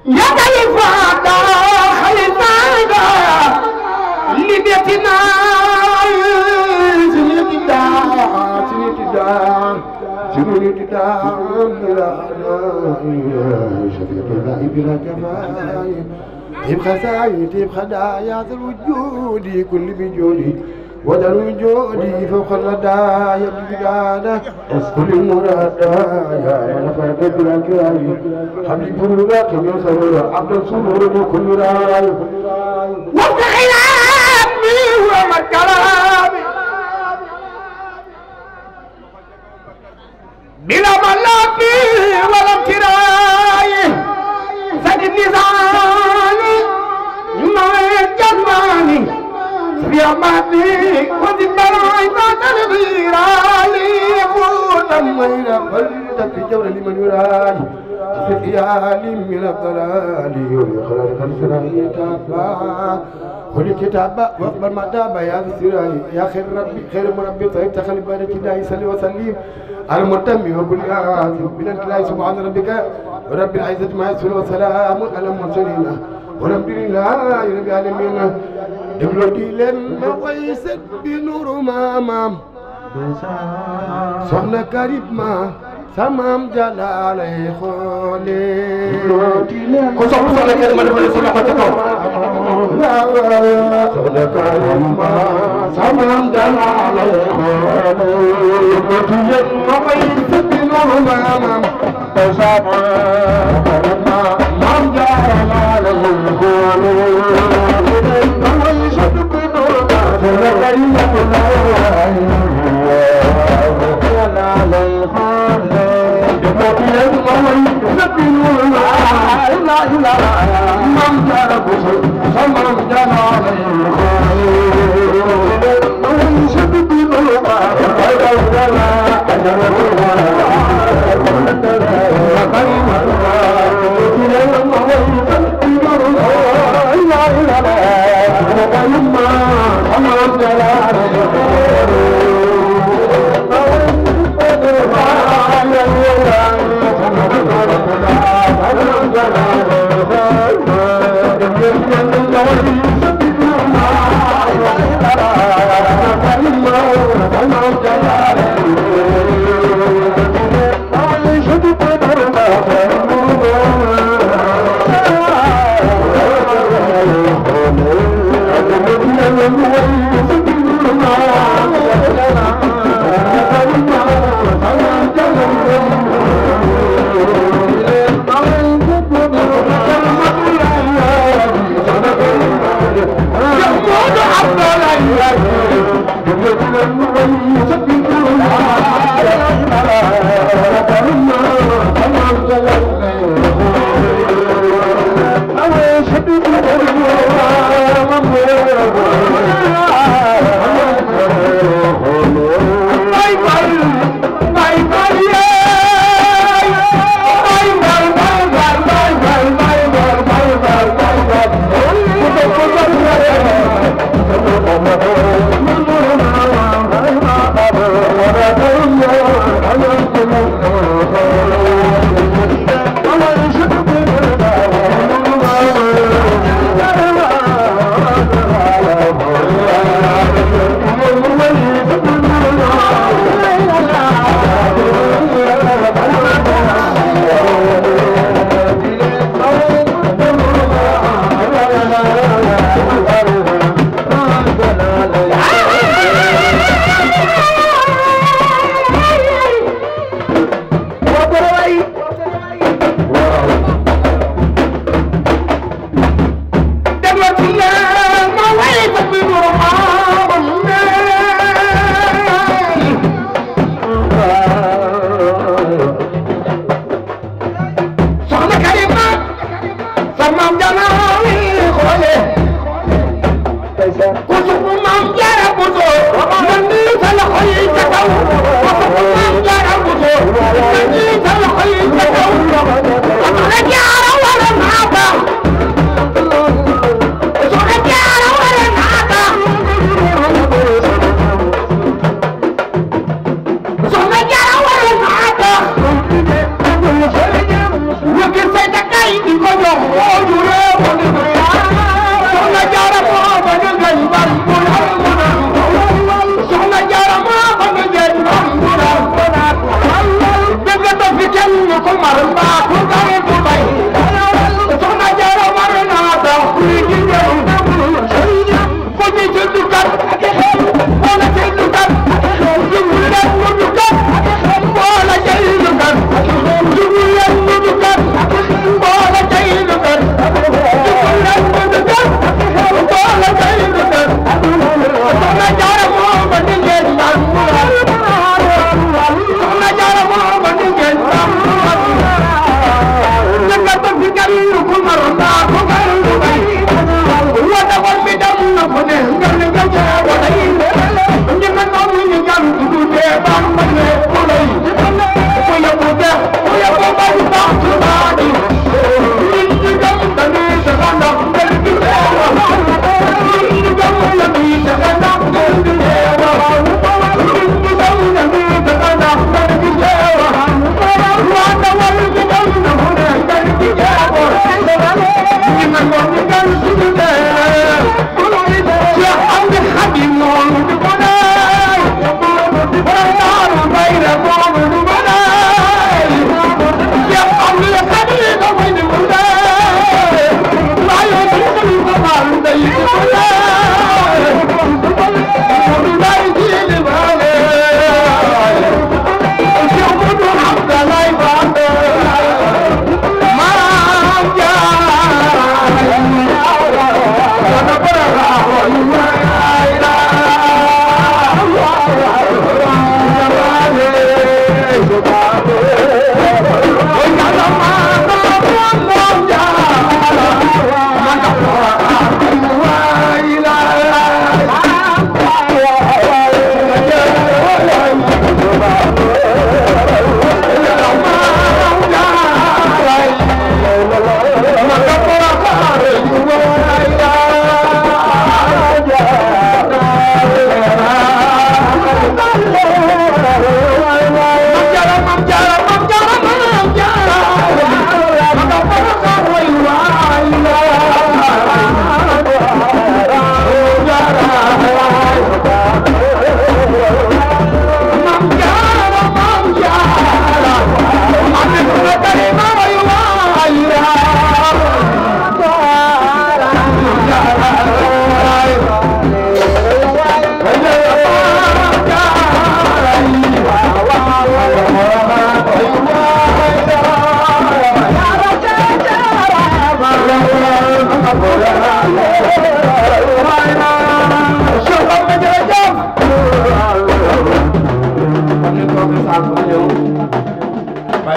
يا خليفة خليفة لبيتنا شفيق الله بلا كفاية طيب خزاين طيب خدايا ذا الوجود كل بجودي وذا الوجود فوق الردايا بجدانا كل المرادايا ونفرد بلا كراي حبيب الولاك من سرور عبد السرور كل راي وفق خلافي ومكرامي بلا ملافي ولا امتراي سد النزال ما يجمعني في أمامي وذي براي ما تنغيرالي ولما يرفلت في جور لمن يراي في خيالي من الضلال ويخلق السراي كافا خذ كتابا واقبل ما داب يا سراي يا خير ربي خير مربي طيب تخلي بارك الله صلي وسلم على المتم وكل آثم بلاد الله سبحان ربك رب العزة ما يصفون وسلام على المرسلين والحمد لله رب العالمين دبلوتي لن ويسد بنور مامام soxna karib ma samam jalaalay xoole ko sopp soxna karib ma defal sa loxo ca kaw soxna karib ma samam jalaalay xoole ko tuyen ma way sabino mamam sama karib ma mam jalaalay xoole ko way sabino soxna karib ma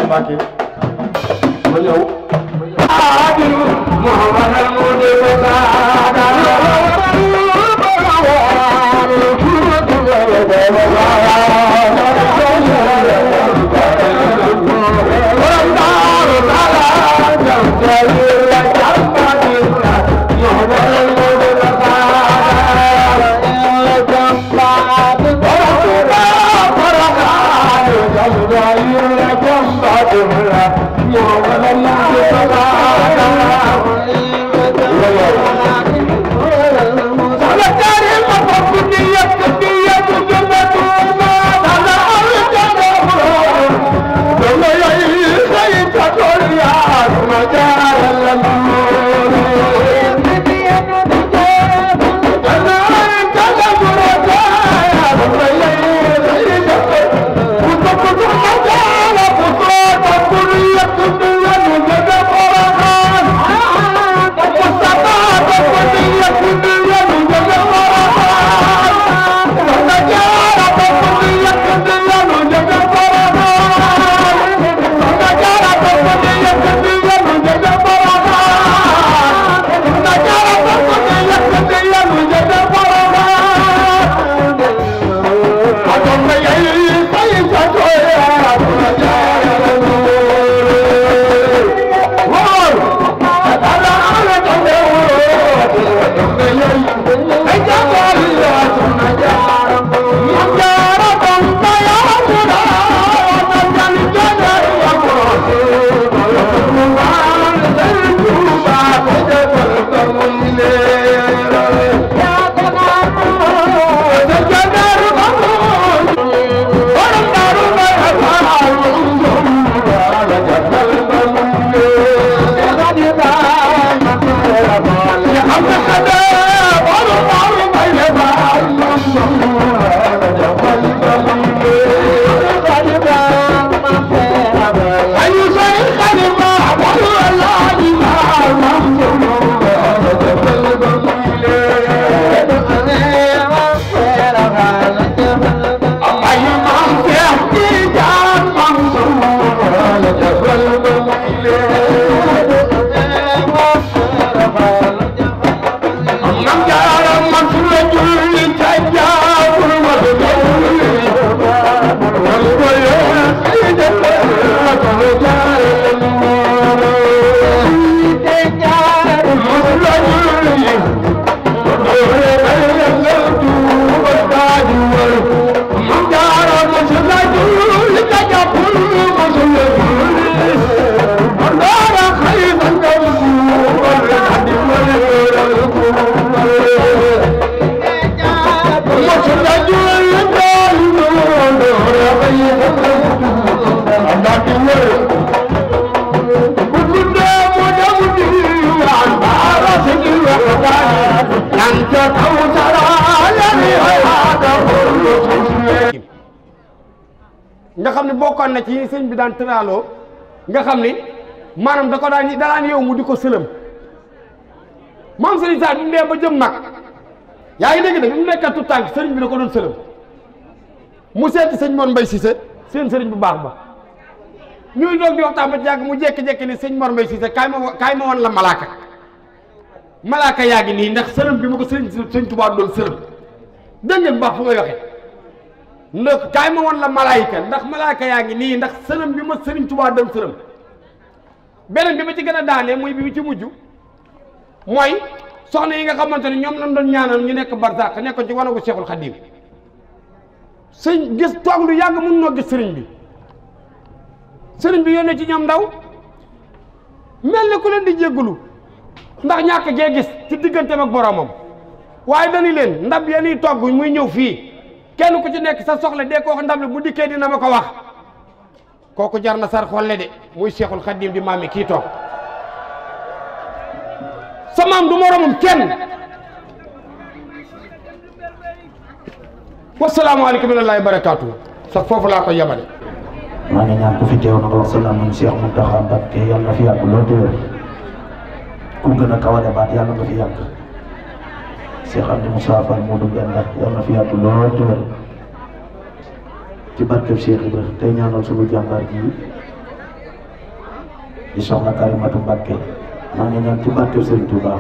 Mbacke ma ñëw adiru Muhammad nga xam ne bokkoon na ci sëñ bi daan tëraloo nga xam ni maanaam da ko daan yow mu di ko sëlëm moom sëriñ Saar bi mu nee ba jëm mag yaa ngi dégg de bi mu nekkat tout tànk sëriñ bi da ko doon sëlëm mu seeti sëñ Mor Mbay Cissé seen sëriñ bu baax ba ñuy doog di waxtaan ba ci yàgg mu jékki-jékki ni sëñ Mor Mbay Cissé kaay ma wan la malaaka yaa ngi nii ndax sëlëm bi ma ko sëñ Tuubaa doon sëlëm dégg ngeen baax fu may waxee ndax kaay ma wan la malaayika ndax malaaka yaa ngi nii ndax sëlëm bi ma sëriñ Tuubaa doon sëlëm beneen bi ma ci gën a daanee muy bi ci mujj mooy soxna yi nga xamante ne ñoom lañ doon ñaanal ñu nekk barsàq nekk ci wanagu Seexul Xadiim sëñ gis toog lu yàgg mun noo gis sëriñ bi yónnee ci ñoom ndaw mel ni ku leen di jéggulu ndax ñàkk gee gis ci digganteem ak boromam waaye dañu leen ndab ya ñuy togg muy ñëw fii kenn ku ci nekk sa soxla dee ko wax ndab li bu dikkee dina ma ko wax kooku jar na sar xolle de muy Seexul Xadiim di maam mi kii toog sa maam du moromum kenn wasalaamaaleykum wa rahmatullaahi wa barakaatu sax foofu laa koy yemale. maa ngi ñaan ku fi teew na nga wax salaamu Cheikh Mountakha Mbacké yàlla na fi yàgg lool te wér ku gën a kawale baat yàlla nga fi yàgg Cheikh Amdi Moussa Fall Modou Benda yàlla na fi yàgg lool te wér ci barkeb Cheikh Ibra tey ñaanal suñu jàmbaar ji di soxna Karimatu Mbàkke maa ngi ñaan ci barke Serigne Touba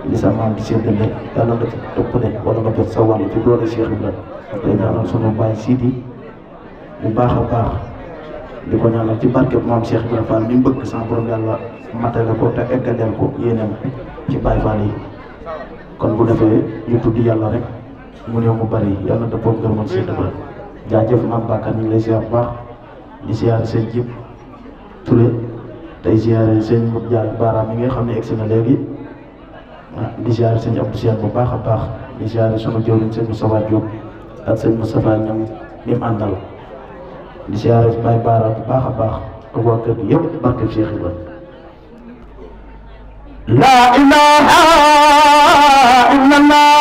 li sa maam di séddale yàlla nga ci ëppale wala nga jot sa wàll ci doole Cheikh Ibrahima tey ñaanal sunu baay Sidi bu baax a baax di ko ñaanal ci barke maam Cheikh Ibrahima Fall mi mu bëgg sama borom yàlla matale ko te eggaleel ko yéeneen ci Baay Fall yi kon bu defee ñu tudd yàlla rek mu néew mu bari yàlla dëppoo ngërëmal Cheikh Ibrahima jaajëf maam Bakar ñu ngi lay ziar bu baax di ziare seen jib Touré tey ziare seen mut jaar baaraam yi nga xam ne egsi na léegi di ziare seen Abdou Sène bu baax a baax di ziare sunu jëwriñ seen Moustapha Diop ak seen Moustapha ñoom mi mu àndal di ziare Baye Baara bu baax a baax ak waa kër gi yëpp barke Cheikh Ibrahima la ilaha illallah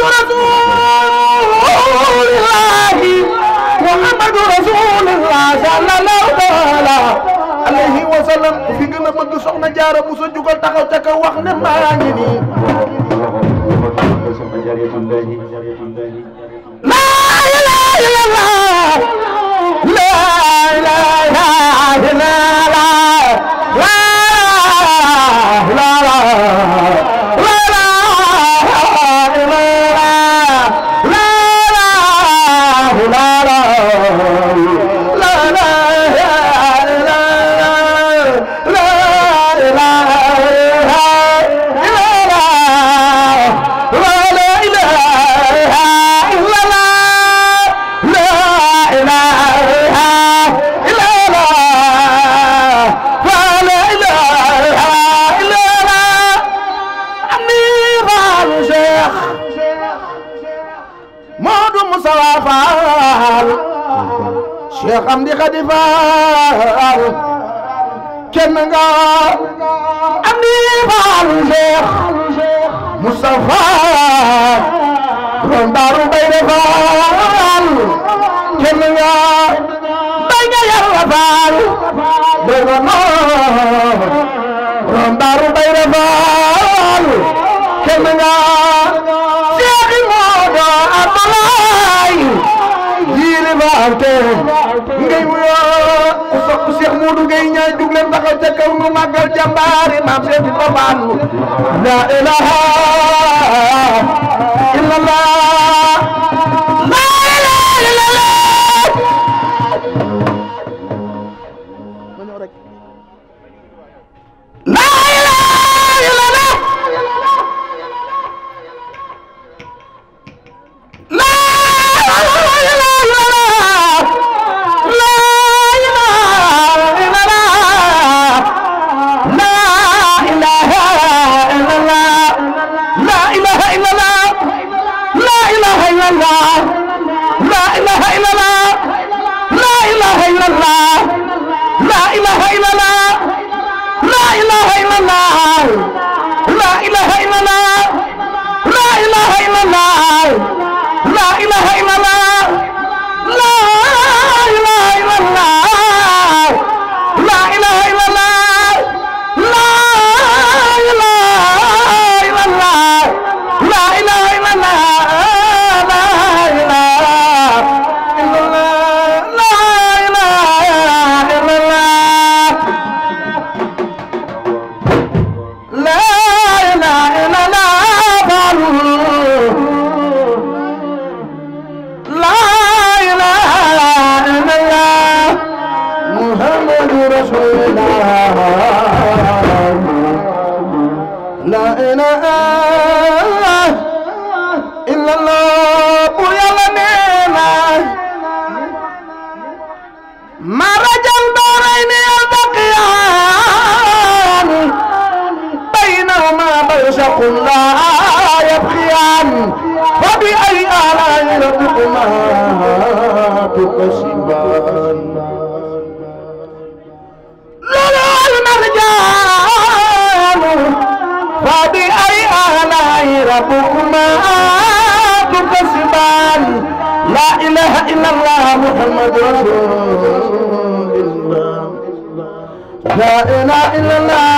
محمد رسول الله محمد رسول الله صلى الله تعالى عليه وسلم في gën a bëgg soxna Jaara bu sa jugal taxaw ca kaw wax ne maa ngi nii la ilaha illallah la ilaha illallah la Cheikh Amdi Khady Fall kenn nga Amdi Fall Cheikh Moustapha borom Daaru Bayre Fall kenn nga bay nga Yàlla Fall borom Daaru Bayre Fall kenn nga Cheikh Modou Abdoulaye jiili baante ngay wuyoo ku sopp Cheikh Modou Gueye ñaay dug leen taxaw ca kaw nu màggal jàmbaari maam Cheikh Ibra Fall la ilaha illallah la ilaha illallah ma ñëw rek la ilaha illallah محمد رسول الله لا إله إلا الله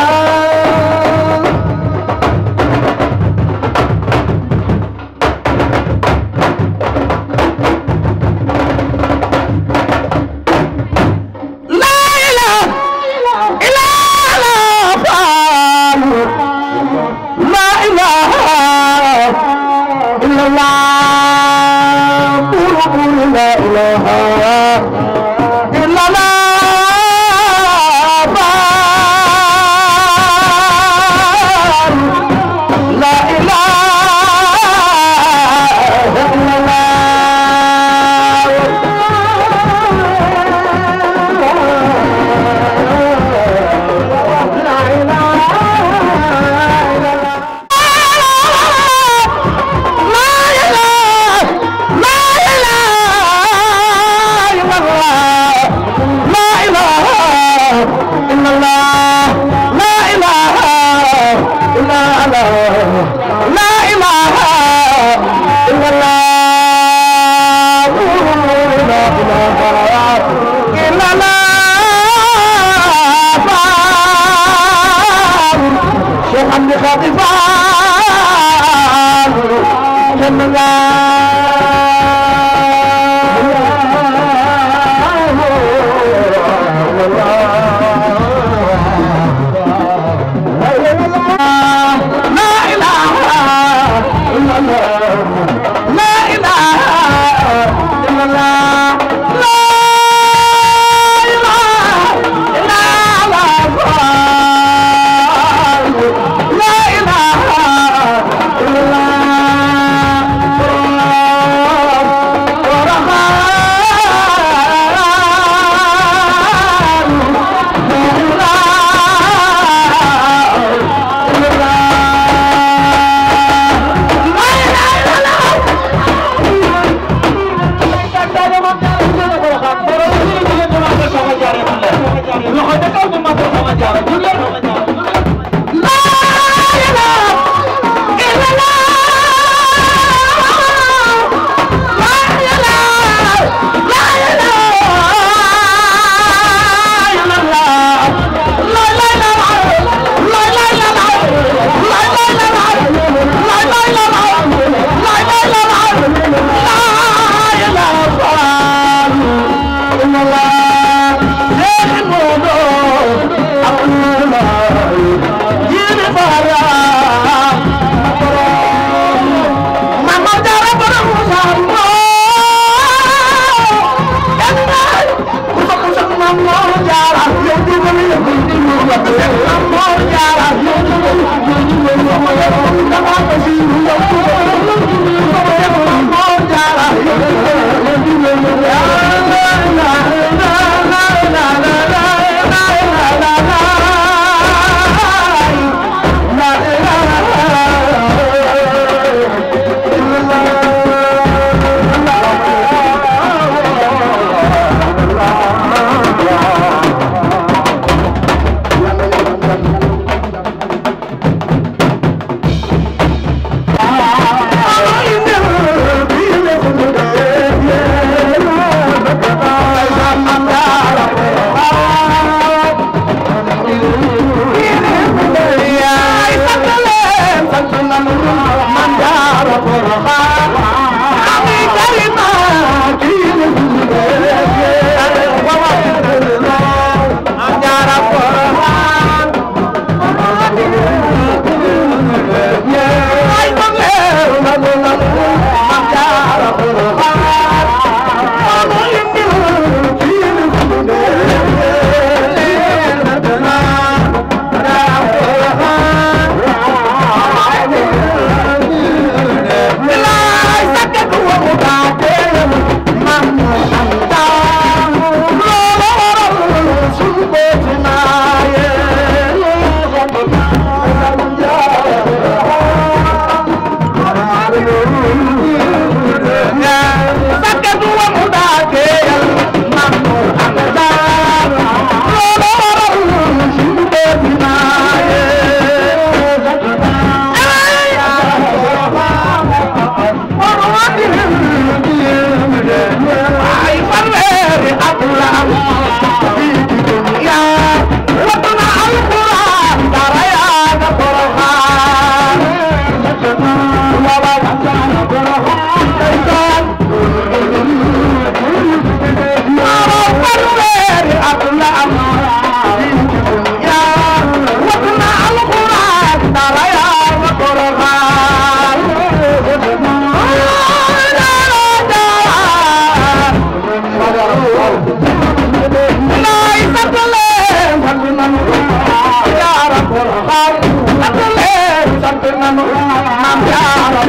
maam jaara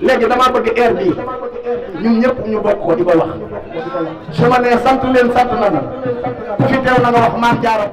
léegi dama bëgg air bi ñun ñëpp ñu bokk ko di ko wax su ma nee sant leen sant nañu ku fi teew na nga wax maam jaara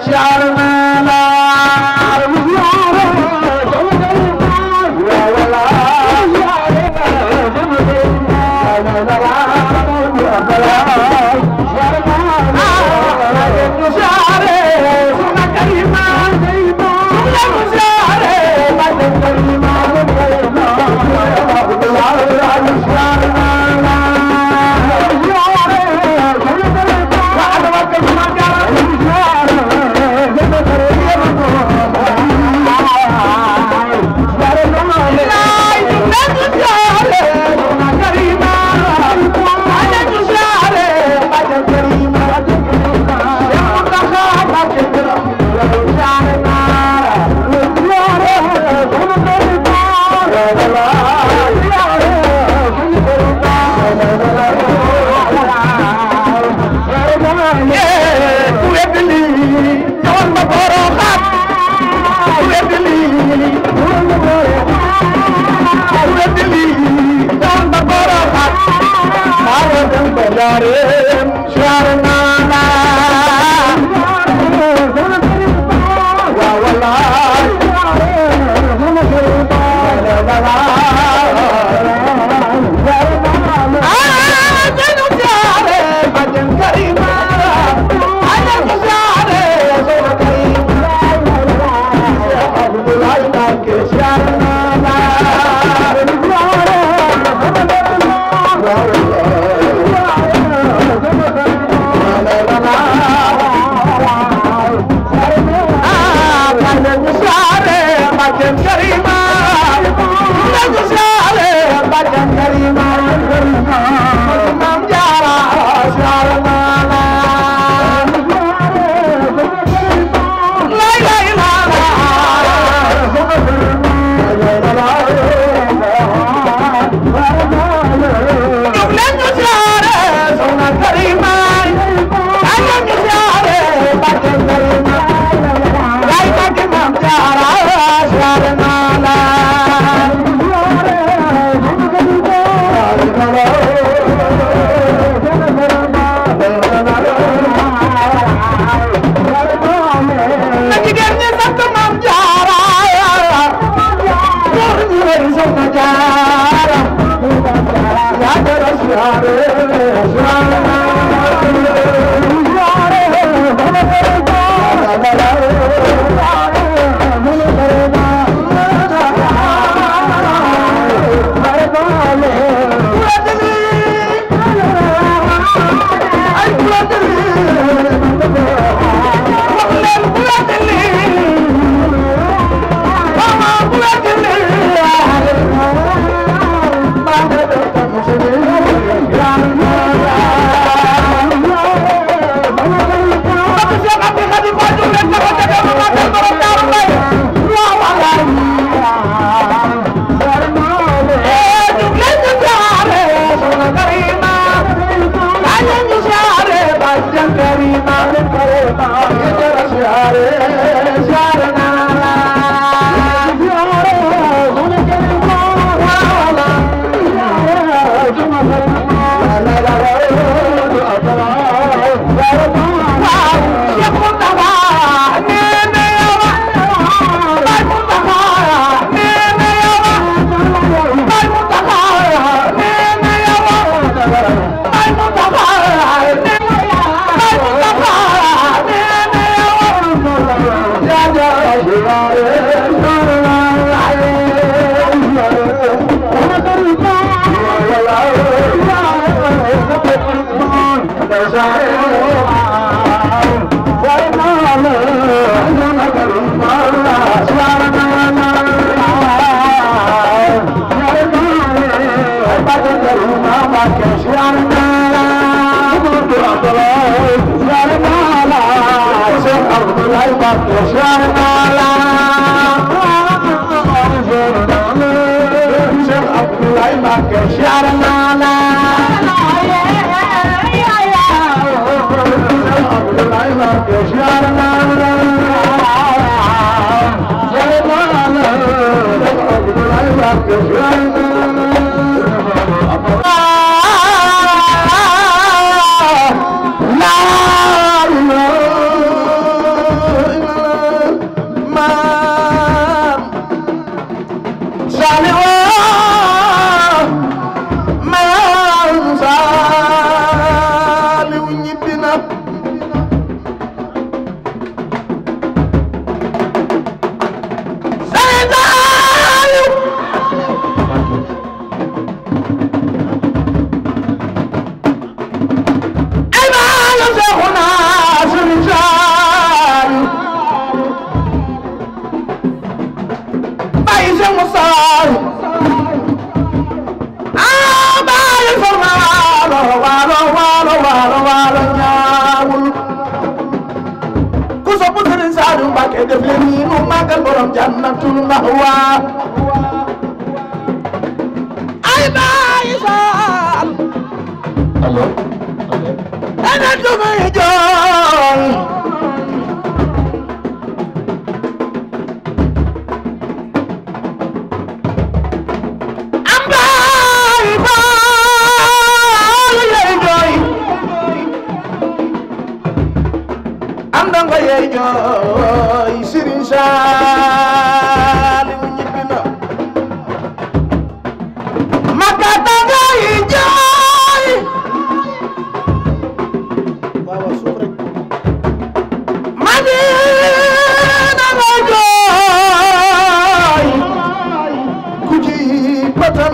شعرنا لا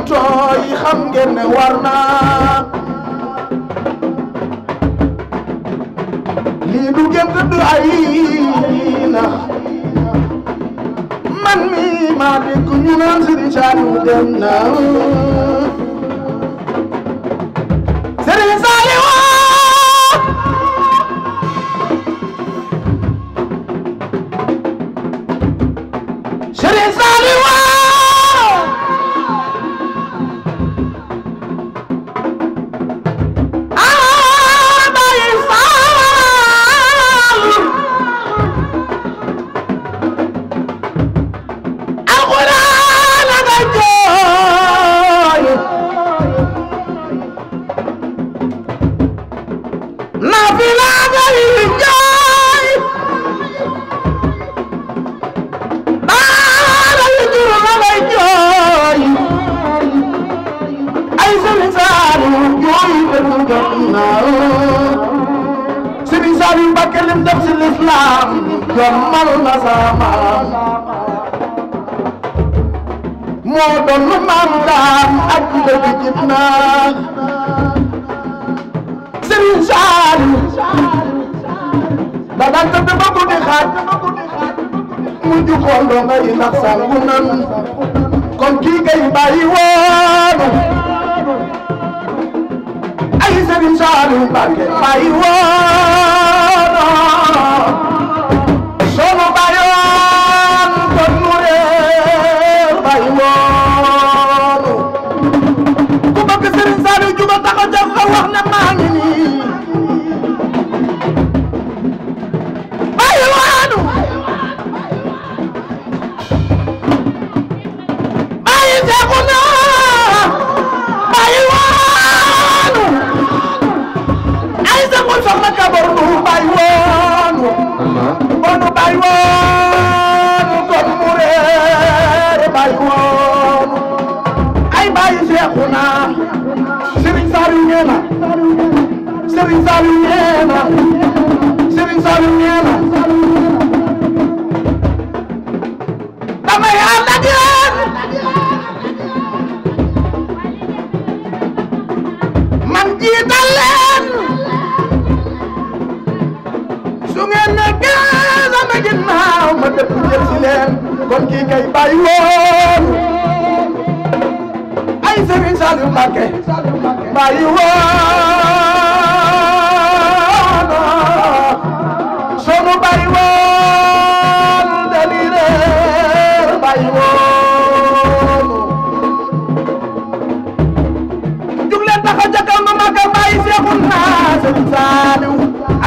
tooy xam ngeen ne war naa lii du gént du ay nax man mi maa dégg ñu naan Serigne Saliou dem na Serigne Saliou Serigne Saliou Serigne Saliou Mbacké lim def ci l'islam jommal na sama moo doon maam daan ak dëgg jib na Serigne Saliou da daan tëdd ba guddi xaaj mu jukoon doo ngay ndax sangu nan kon kii kay bàyyi woonu Serigne Saliou Mbacké bàyyi woon soo bàyyoon kon mu réer bàyyi woon ku bëgg Serigne Saliou juba taxaw jëm nga wax ne maa ngi nii bàyyi woon bàyyi seeku na bàyyi woon soxna kabar nu bàyyi woon bonu bàyyi woon kon mu réer bàyyi woon ay bàyyi Seexuna Serigne Saliou nee na Serigne Saliou nee na Serigne Saliou nee na damay ànd ak yéen man jiital leen su ngeen nekkee sama ginnaaw ma dëpp jël si leen kon kii kay bàyyi woon ay Serigne Saliou Mbacké bàyyi woon sonu bàyyi woon dalire bàyyi woon jug leen taxaw ca kaw ma magal bàyyi Seexuna Serigne Saliou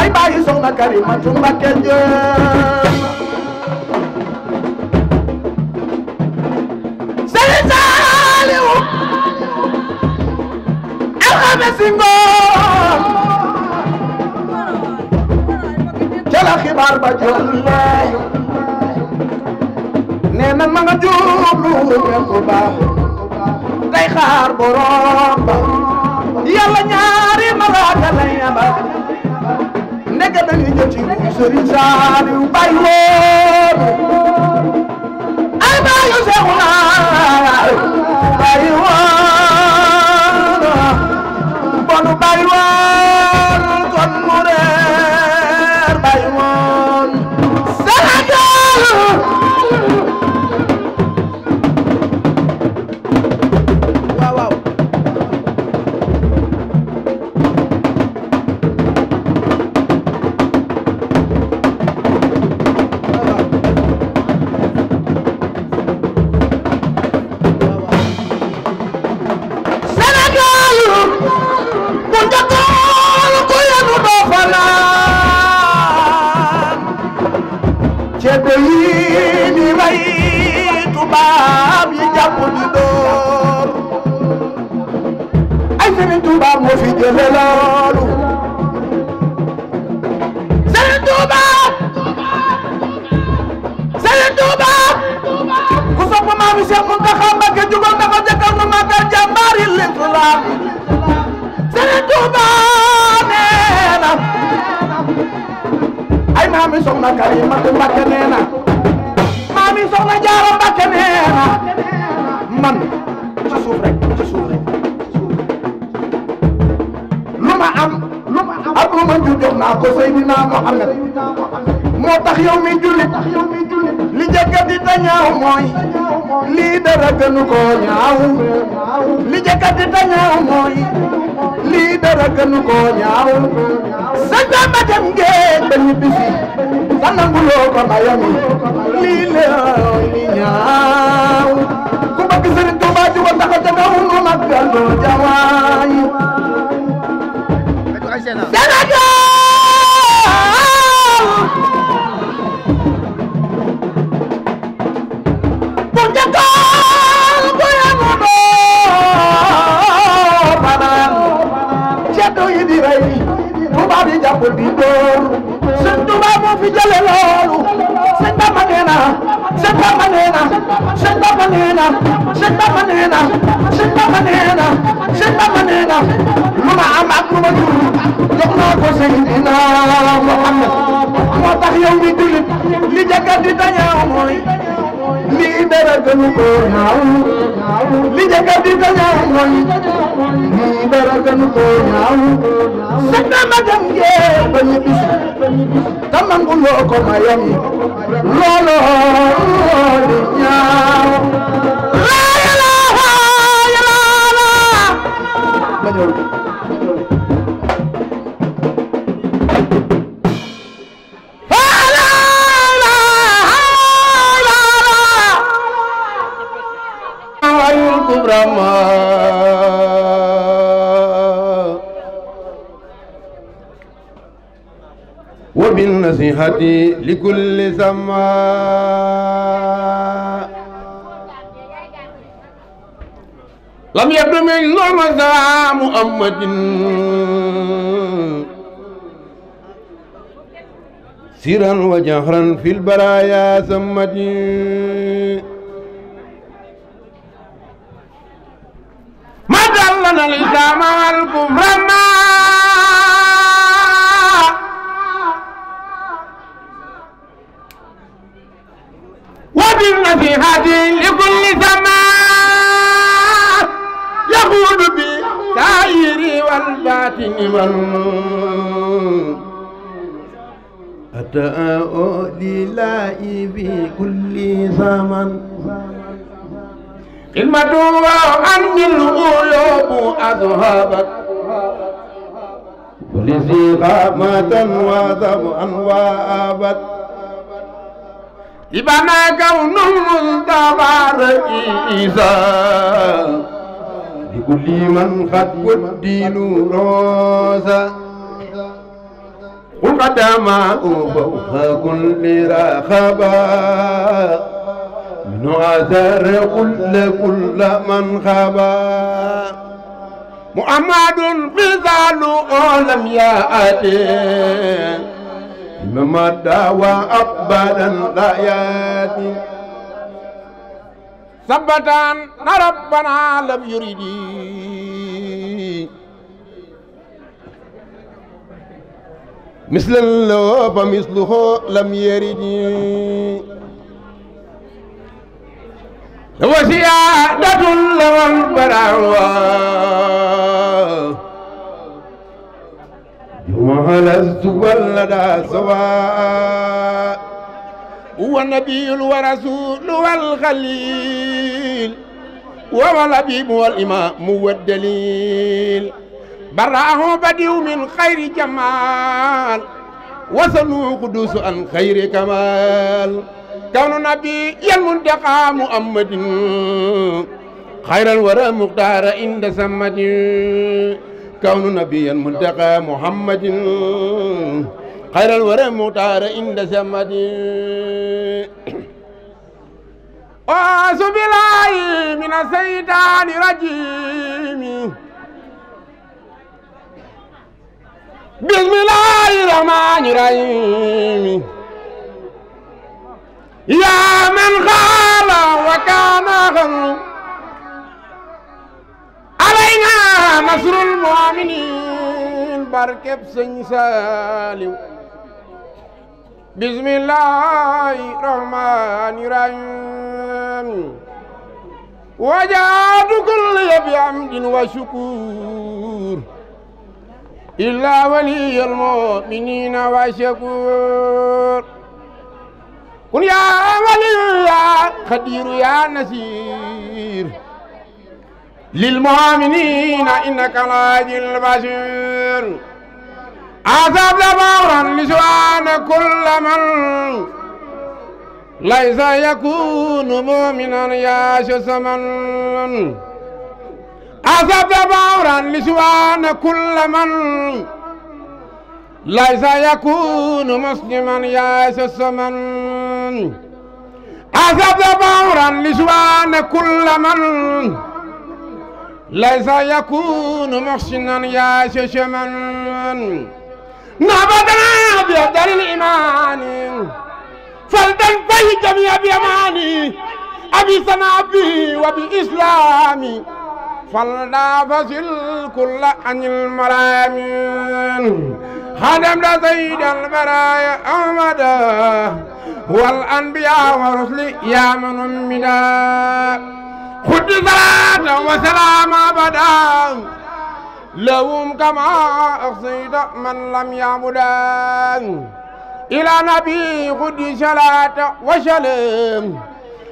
ay bàyyi soxna Karimatu Mbacké jëm Serigne Saliou alxames ngoon ca la xibaar ba jolle nee na ma nga jublu ne ko baax day xaar borom ba yàlla ñaari malaaka lay yabal ndeke dañuy jëm ci Serigne Saliou bàyyi woon ay bàyyi Seexuna bàyyi woon bonu bàyyi woon kon mu réer bàyyi woon Sénégal waaw waaw ceddo yi di rey tubaab yi jàpp di door ay Serigne Touba moo fi jële loolu Serigne Touba Serigne Touba ku sopp maami Cheikh Mountakha Mbacké jugal na ko jëkkal nu magal jàmbaari l'islam Serigne Touba nee na ay maami soxna Karimatu Mbacké nee na maami soxna Jaara Mbacké nee na man ci suuf rek naa ko Seydina Muhammad moo tax yow mi jullit li jëkkati ta ñaaw mooy lii dara gënu ko ñaaw li jëkkati ta ñaaw mooy lii dara gënu ko ñaaw sa dama dem géej ba ñu bisi sa nanguloo ko mayami lii looy li ñaaw ku bëgg Sëriñ Tuubaa ji wa tax a jagaw nu maggal doo jawaay Sénégal bu njëkkoon bu yemu doo fanaan ceddo yi di rey tubaab yi jàpp di dóor Sëñ Tuubaa moo fi jële loolu Sëñ Bamba nee na Sëñ Bamba nee na Sëñ Bamba nee na Sëñ Bamba nee na Sëñ Bamba nee na Sëñ Bamba nee na lu ma am ak lu ma jur jox naa ko Seydina Muhammad moo tax yow mi jullit li jëkkat di dañaaw mooy lii dara gënu ko ñaaw li jëkkat di dañaaw mooy lii dara gënu ko ñaaw Sëñ Bamba dem ngeen ba ñu bis te nanguloo ko mayam looloo di ñaaw laa ilaaha illallaah ma ñëw وبالنصيحة لكل سماء لم يبد من مزا محمد سرا وجهرا في البرايا سمد ما دلنا الإسلام والكفر ما وبالنصيحة لكل سماء يقول بالسائر والباطن أتأو لله في كل زمن كلمة عن الغيوب أذهبت ولزغامة وذبحا وأبت لبنا كون المصطفى رئيسا لكل من قد والدين روسا وقدماء فوق كل رخبا من عذر كل من خبا محمد مثال لم يأتي مما دعوى أقبلا لا ياتي ثبتا ربنا لم يريد مثل الله فمثله لم يرد وسيادة له البراوة وهلست ولدا سواء هو النبي ورسول والخليل وهو الحبيب والإمام والدليل براه بديع من خير جمال وسنو قدوس عن خير كمال كون نبي المنتقى محمد خير الورى مختار عند سمد كون نبي المنتقى محمد خير الورى مختار عند سمد أعوذ بالله من الشيطان الرجيم بسم الله الرحمن الرحيم يا من قال وكان خير علينا نصر المؤمنين بركب سنسالي بسم الله الرحمن الرحيم وجعلت كل بحمد وشكور إلا ولي المؤمنين وشكور كن يا ولي يا خدير يا نسير للمؤمنين إنك لاجي البشير عذاب لبورا لسوان كل من ليس يكون مؤمنا يا شسمن عذاب لبورا لسوان كل من ليس يكون مسلما يا شسمن عذاب لبورا لسوان كل من ليس يكون محسنا يا ششمن نعبدنا بيدر الإيمان فلتنفي جميع بيماني أبي سنابي وبإسلامي فلنافس الكل عن المرامين خدم سيد البرايا أحمد والأنبياء ورسل يا من أمدا خد صلاة وسلام أبدا لهم كما أقصيت من لم يعبدا إلى نبي خد صلاة وسلام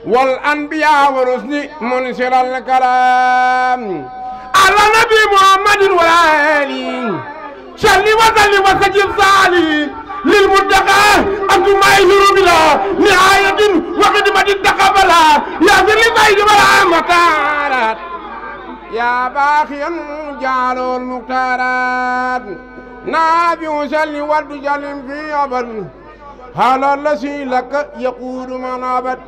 والأنبياء ورسل منشر الكلام على نبي محمد وآله صل وسلم وسجد صالي للمتقى أنتم ما يجروا بلا نهاية وخدمة تقبلا يا ذي البيت والعامتارات يا باخيا جعلوا المختارات نبي وسلم والرجال في أبد هذا الذي لك يقول من أبد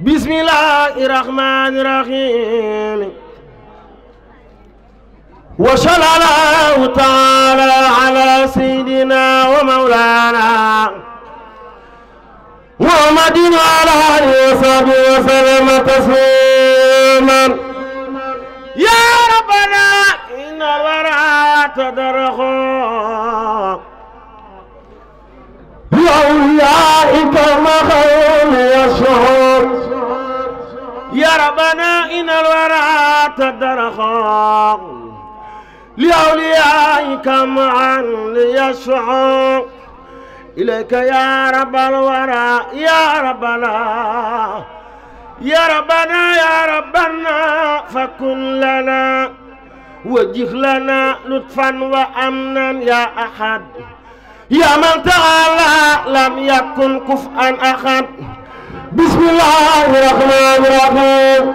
بسم الله الرحمن الرحيم وصلى الله تعالى على سيدنا ومولانا محمد وعلى آله وصحبه وسلم تسليما يا ربنا إن الورى تدرخوا لأوليائك مخيم يشهد يا ربنا إن الورى تدرخوا لأوليائك معا ليشفعوا إليك يا رب الورى يا ربنا يا ربنا يا ربنا فكن لنا وجه لنا لطفا وأمنا يا أحد يا من تعالى لم يكن كفءا أحد بسم الله الرحمن الرحيم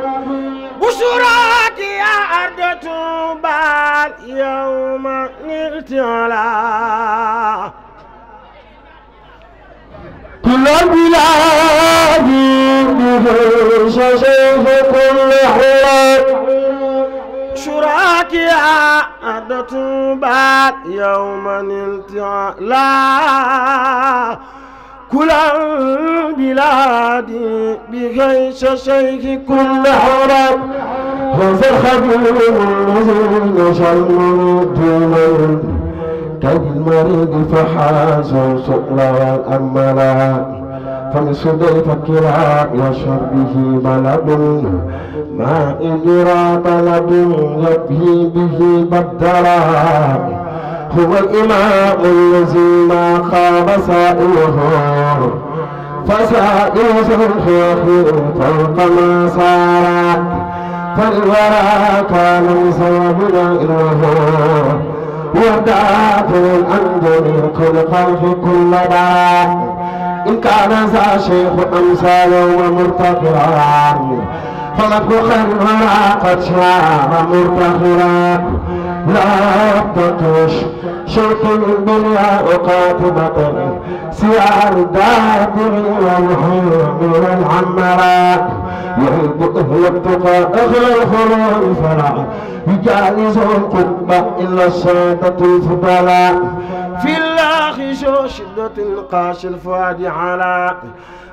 بشراك يا أرض توبال يوم نلت على كل البلاد بفرش شيخ كل حوات شراك يا أرض توبال يوم نلت على كل البلاد بغيش شيخ كل حرب هذا الخبير الذي نشر دون كيد المريض فحاز سؤلا والأملا فمثل ضيف الكرام يشعر به بلد ما إدرى بلد يبهي به بدلا هو الإمام الذي ما خاب سائله فسائل الخير فوق ما سارت فالورى كان سوابنا إله ودافع الأنجل كل خلف كل داء إن كان ذا شيخ أمثال ومرتقرا فمدح الورى قد شاء مرتقرا لا تطش شرك الدنيا وقاتبة سيار الدابر والهيم والعمرات يهلك التقى أخر الخلول فلا يجالس القطب إلا الشيطة الفضلاء في الله شو شدة القاش الفؤاد على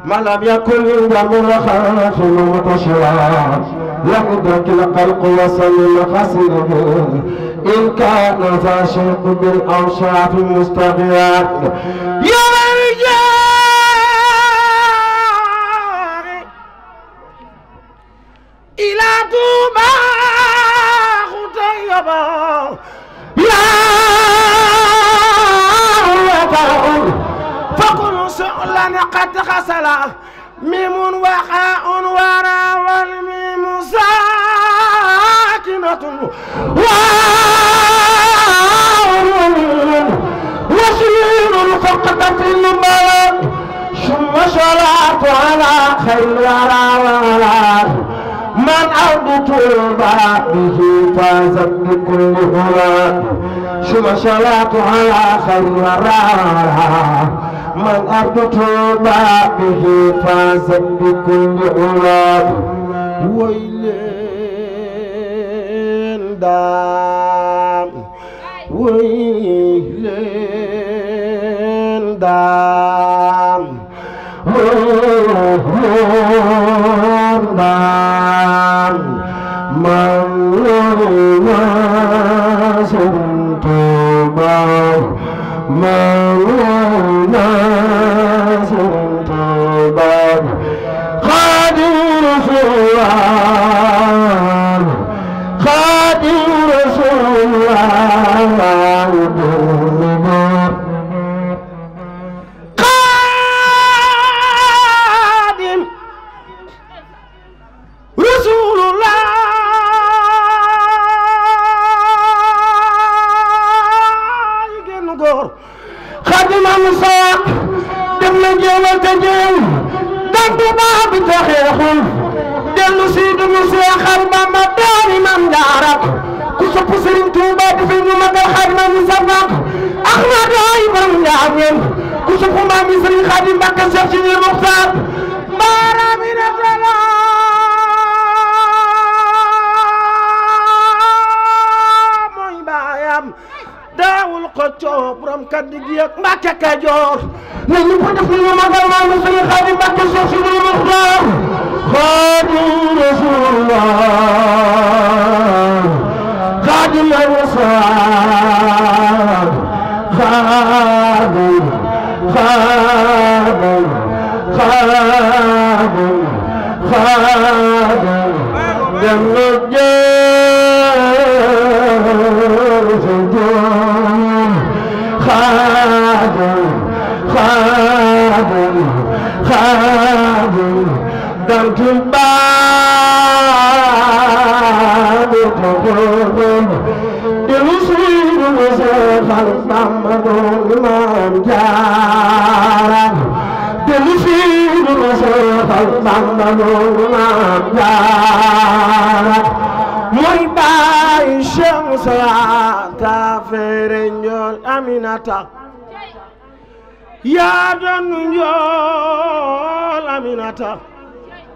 ما لم يكن من خلق متشرا لم يدرك القلق وسلم خسره إن كان ذا شيخ بالأوشاف مستغيات يا رجال إلى طوبى خطيبا يا خسلا ميم وحاء وراء والميم ساكنة وشين فقط في المبارك ثم صلاة على خير الورى من أرض توبى به فازت بكل هوى ثم صلاة على خير الورى من أرض توبى به فازت بكل هوى ويلين دام ويلين دام ويلين دام من توبى من توبى خادم رسول الله خادم رسول الله خادم رسول الله خادم مساق dem na jéewal te jéew dantu baa bi taxeexul dellu si du mu seexal Bamba dooni Maam Jaara ku sopp Sëriñ Tuuba di ñu magal Xaadimal Mustafaa Ahmadu ay borom njaañeen ku sopp maam yi Sëriñ Xaadim Mbàkke Seex Sidi Muxtaar baaraami na tala mooy baayam daawul ko coob borom kaddu gi ak Mbàkke Kajoor ne ñu ko def ñu magal maam Sëriñ Xaadim Mbàkke Seex Sidi Muxtaar Xaadim Rasulullah Xaadim Rasul Xaadim Xaadim Xaadim Xaadim dem na Xaadim Xaadim Xaadim dam tubaab toxoon delu siidu Seexal Bamba doon Maam Jaara delu siidu Seexal Bamba doon Maam Jaara mooy baay Cheikh Moussa ta fere njool Aminata yaa doon njool Aminata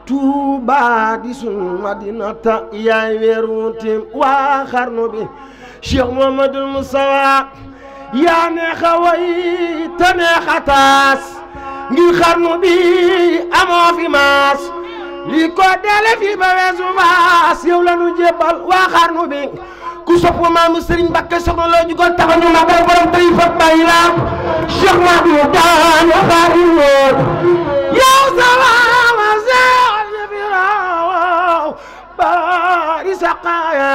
Tuuba di sunu Madinata yaay weeru tim waa xarnu bi Cheikh Mouhamadoul Moustapha yaa neexa way te neexa taas ngir xarnu bi amoo fi maas li ko dele fi ba weesu baas yow la nu jébbal waa xarnu bi ku sopp maamu Sëriñ Mbàkke soxna loo jugoon taxa ñu magal borom tey fa bàyyi la Cheikh Mahdi daan xaari woon yow salaama seex yëfiraw baari saqaaya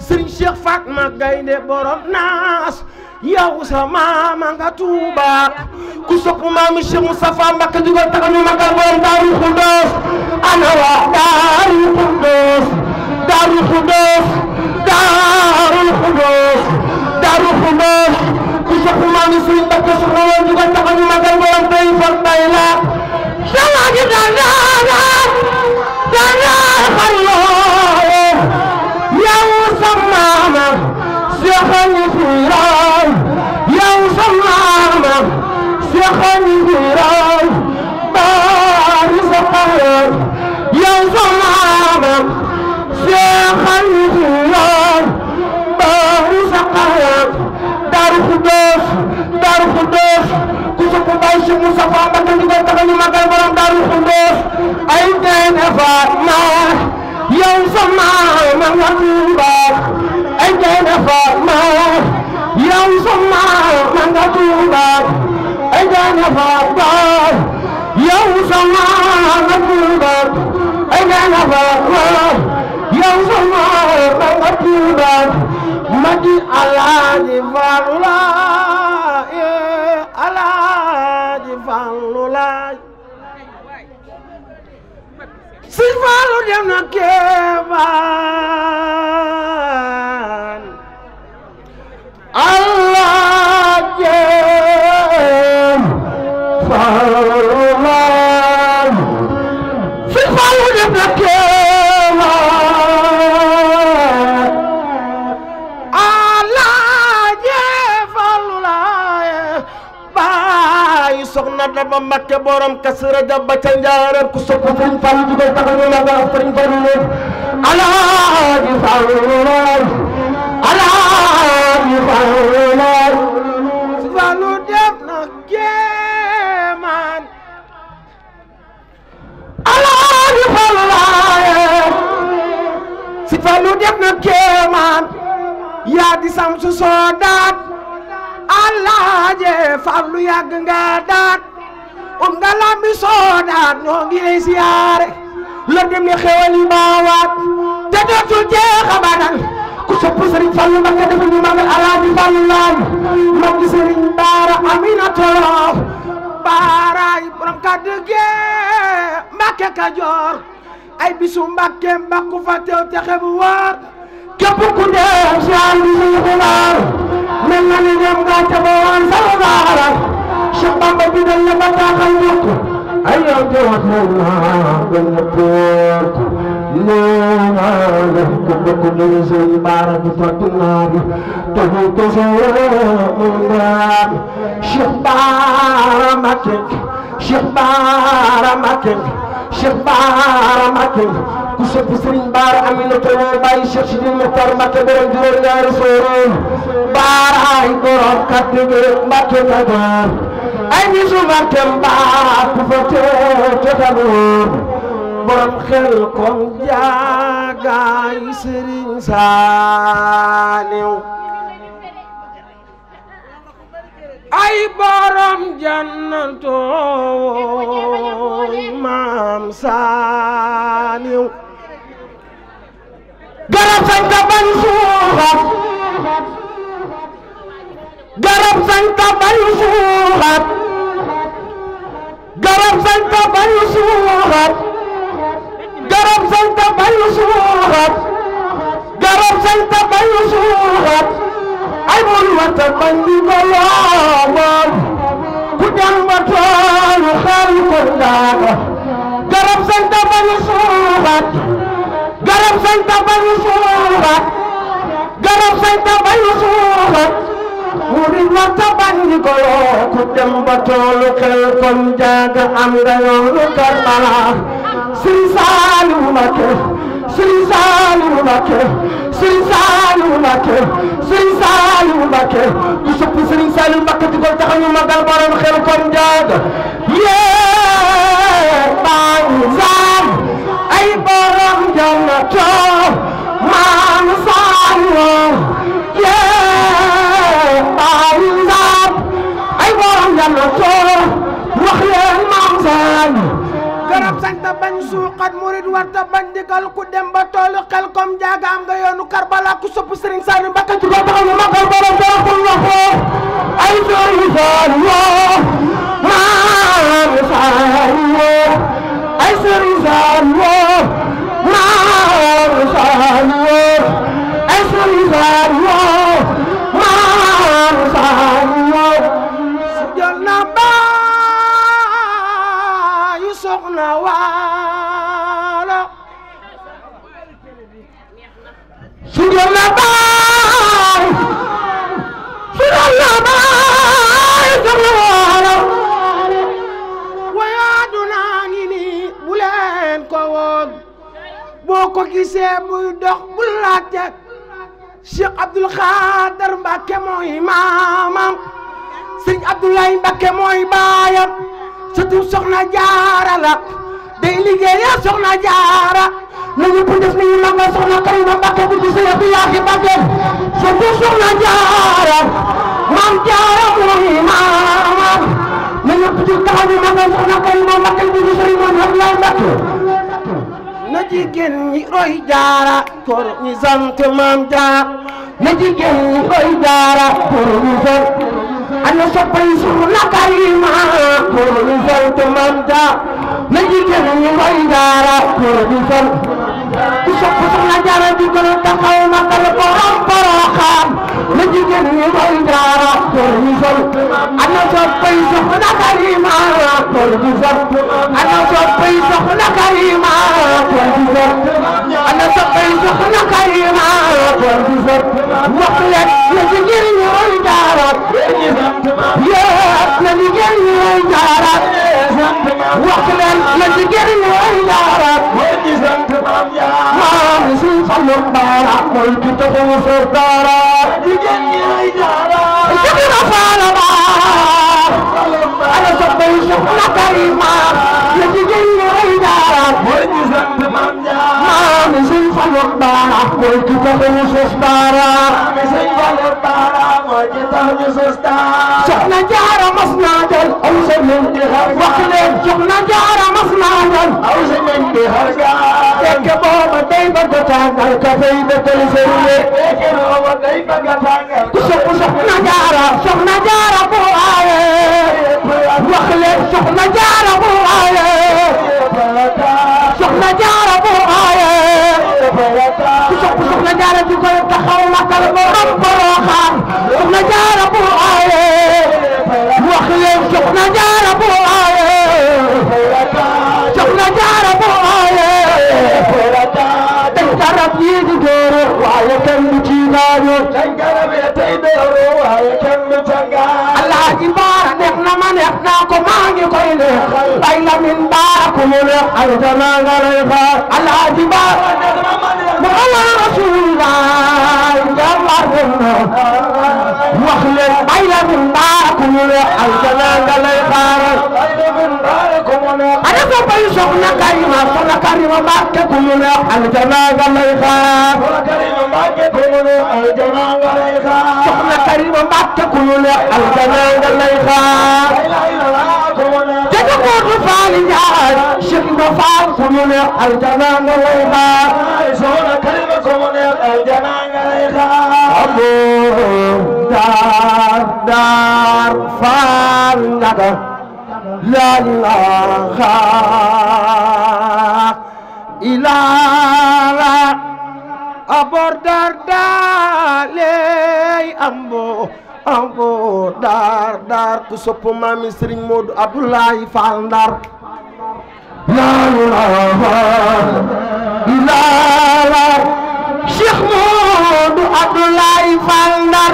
Sëriñ Cheikh Fatma Gaynde borom naas yow sa maama nga Tuuba ku sopp maamu Cheikh Moustapha Mbàkke jugoon taxa ñu magal borom Daaru Xudoos ana waa Daaru Xudoos Daaru Xudoos Daarul Xudoos Daarul Xudoos ku sopp maam yi Sëriñ Mbàkke soxna woon ñu ko tax ñu magal borom tey fal bay la sama gi dandaana xarloo yow sa maama seexani fiiraw yow sa maama seexani fiiraw baari sa xayoon yow sa maama seexani fiiraw baari sa xayoon Daaru Xudoos Daaru Xudoos ku sopp Baay Cheikh Moustapha Mbàkke ñu koy tax ñu magal borom Daaru Xudoos ay Gaynde Fatma yow sa maama nga Tuuba ay Gaynde Fatma yow sa maama nga Tuuba ay Gaynde Fatma yow sa maama nga Tuuba ay Gaynde Fatma yow sa maama nga Tuuba magi Alaaji Fallu Laay Alaaji Fallu Laay def na kéemaan Allah jéem Fallulaan si Fallu def na kéemaan Allah jéem Fallulaan baay soxna Daba Mbakke borom Kasara Jaba ca Njaareem ku sopp Sëriñ Fallu jugal taxaw ñu la gaaw Sëriñ Fallu leen Alaaji Fallulaan Alaaji Fallulaan si Fallu def na kéemaan Alaaji Fallulaan si Fallu def na kéemaan yaa di Samsu Soodaat Alaaji Fallu yàgg nga daat nga lambi Soodaat ñoo ngi lay siyaare la dem ne xewal yi baawaat te dootul jeex abadan ku sopp Sëriñ Fallu Mbakke dafa ñu magal Alaaji Fallulaan mag di Sëriñ Baara Aminata baaraay borom kàddu ge Mbakke Kajoor ay bisu Mbakke mbakku fa teew te xebu waar képp ku dem si àll bi suñu xibaar mel na ni dem nga ca bawaan sama baara Cheikh Bamba bi dañ la bataaxal ñëpp ay yow te wax na gën na poot neena la ko bokk nañu seen baara bi fàttu naa bi te bu ko seen Cheikh Baara Mbakke Cheikh Baara Mbakke Cheikh Baara Mbakke ku sopp Sëriñ Baara Aminata Lo bàyyi Cheikh Sidi Muxtaar Mbakke borom juróom ñaari sooroon baaraay borom kàddu gi Mbakke Kajoor ay bisu Mbakke mbaa ku fa teew te xamoon borom xel kom jaagaay Sëriñ Saaliw ay borom jannatooy Maam Saaliw garab sañ ta bañ suuxat garab sañ ta bañ suuxat garab sañ ta bañ suuxat garab sañ ta bañ suuxat garab sañ ta bañ suuxat ay mun wata bañ di goloomoon ku dem ba toolu xel ko ndaaga garab sañ ta bañ suuxat garab sañ ta bañ suuxat garab sañ ta bañ suuxat mu di wata bañ di goloo ku dem ba toolu xel ko ndaaga am nga yoonu Karbala Sëriñ Saaliw Mbakke Sëriñ Saaliw Mbakke Sëriñ Saaliw Mbakke Sëriñ Saaliw Mbakke ku sopp Sëriñ Saaliw Mbakke di ko tax ñu magal borom xel kom njaaga yee baay Saam ay borom jannato Maam Saaliw yee baay Saam ay borom jannato wax leen Maam Saaliw garab sañ ta bañ suuxat murid war ta bañ digal ku dem ba toolu xel kom jaaga am nga yoonu Karbala ku sopp Sëriñ Saaliw Mbakke ci ko taxaw ñu magal borom doxul waxo ay Sëriñ Saaliw Maam Saaliw ay Sëriñ Saaliw Maam Saaliw ay Sëriñ Saaliw Maam Saaliw su jël na soxna Waalo su jël na baay su jël na baay soxna Waalo waaye àdduna ngi nii bu leen ko woon boo ko gisee muy dox bu laajte Cheikh Abdoul Khadar Mbakke mooy maamam Sëriñ Abdoulaye Mbakke mooy baayam surtout soxna Jaara la day liggéeya soxna Jaara nañu ko def nañu magal soxna Karima Mbakke bu ci sëy bi yaaxi Mbakke surtout soxna Jaara Maam Jaara mooy maamam nañu ko ci taxaw ñu magal soxna Karima Mbakke bu ci sëy moom Abdoulaye Mbakke na jigéen ñi roy Jaara kor ñi sant Maam Jaara na jigéen ñi roy Jaara kor ñi sant ana soppay soxna Karima kor ñi sant Maam Jaara na jigéen ñi roy Jaara kor ñi sant ku sopp soxna jaara di ko taxaw magal borom Poroxaan la jigéen ñi mooy jaara góor ñi sol ana soppay soxna Karima góor ñi sol ana soppay soxna Karima góor ñi sol ana soppay soxna Karima góor ñi sol wax leen la jigéen ñi mooy jaara la jigéen ñi mooy jaara wax leen la jigéen ñi mooy jaara maam si Fallu Baara mooy ki taxawu sa daara jigéen ñi mooy jaara jigéen Faala Baar ana soppay soxna Karima la jigéen ñi mooy jaara maam si Fallu Baara mooy ki taxawu sa daara soxna jaara mas naa jël aw sa leen di xar wax leen soxna jaara mas naa jël aw sa leen di xar fekk booba day bëgg a tàngal ka fay dëkkal sëriñ fekk booba day bëgg a tàngal ku sopp soxna jaara bu aaye wax leen soxna jaara bu aaye soxna jaara bu aaye ku sopp soxna jaara di koy taxaw magal borom Poroxaan soxna jaara bu aaye wax leen soxna jaara bu aaye soxna jaara bu aaye dañ garab yi di dooro waaye kenn du ci gaañu dañ garab yi tey dooro waaye kenn du ca gaañu Alaaji Baara neex na ma neex naa ko maa ngi koy neex bay la min Baara ku mu neex ay dana nga lay xaar Alaaji Baara neex na ma neex Muhammad Rasulullah jàmbaar na wax leen bay la min Baara ku mu neex ay dana nga lay xaar bay la min Baara ku mu neex ana ko bay soxna Karima Mbàkke ku mu neex ay dana nga lay xaar soxna Karima Mbàkke ku mu neex ay dana nga lay xaar soxna Karima Mbàkke ku mu neex ay dana nga lay xaar daga ko faali Njaay Cheikh Ibra Faal ku mu neex ay dana nga lay xaar soxna Karima ku mu neex ay dana nga lay xaar abo daar faal njaga la ilaha ilala abor dar daley ambo dar ku sopp maami Serigne Modou Abdoulaye Fall Ndar la ilaha ilala Cheikh Modou Abdoulaye Fall Ndar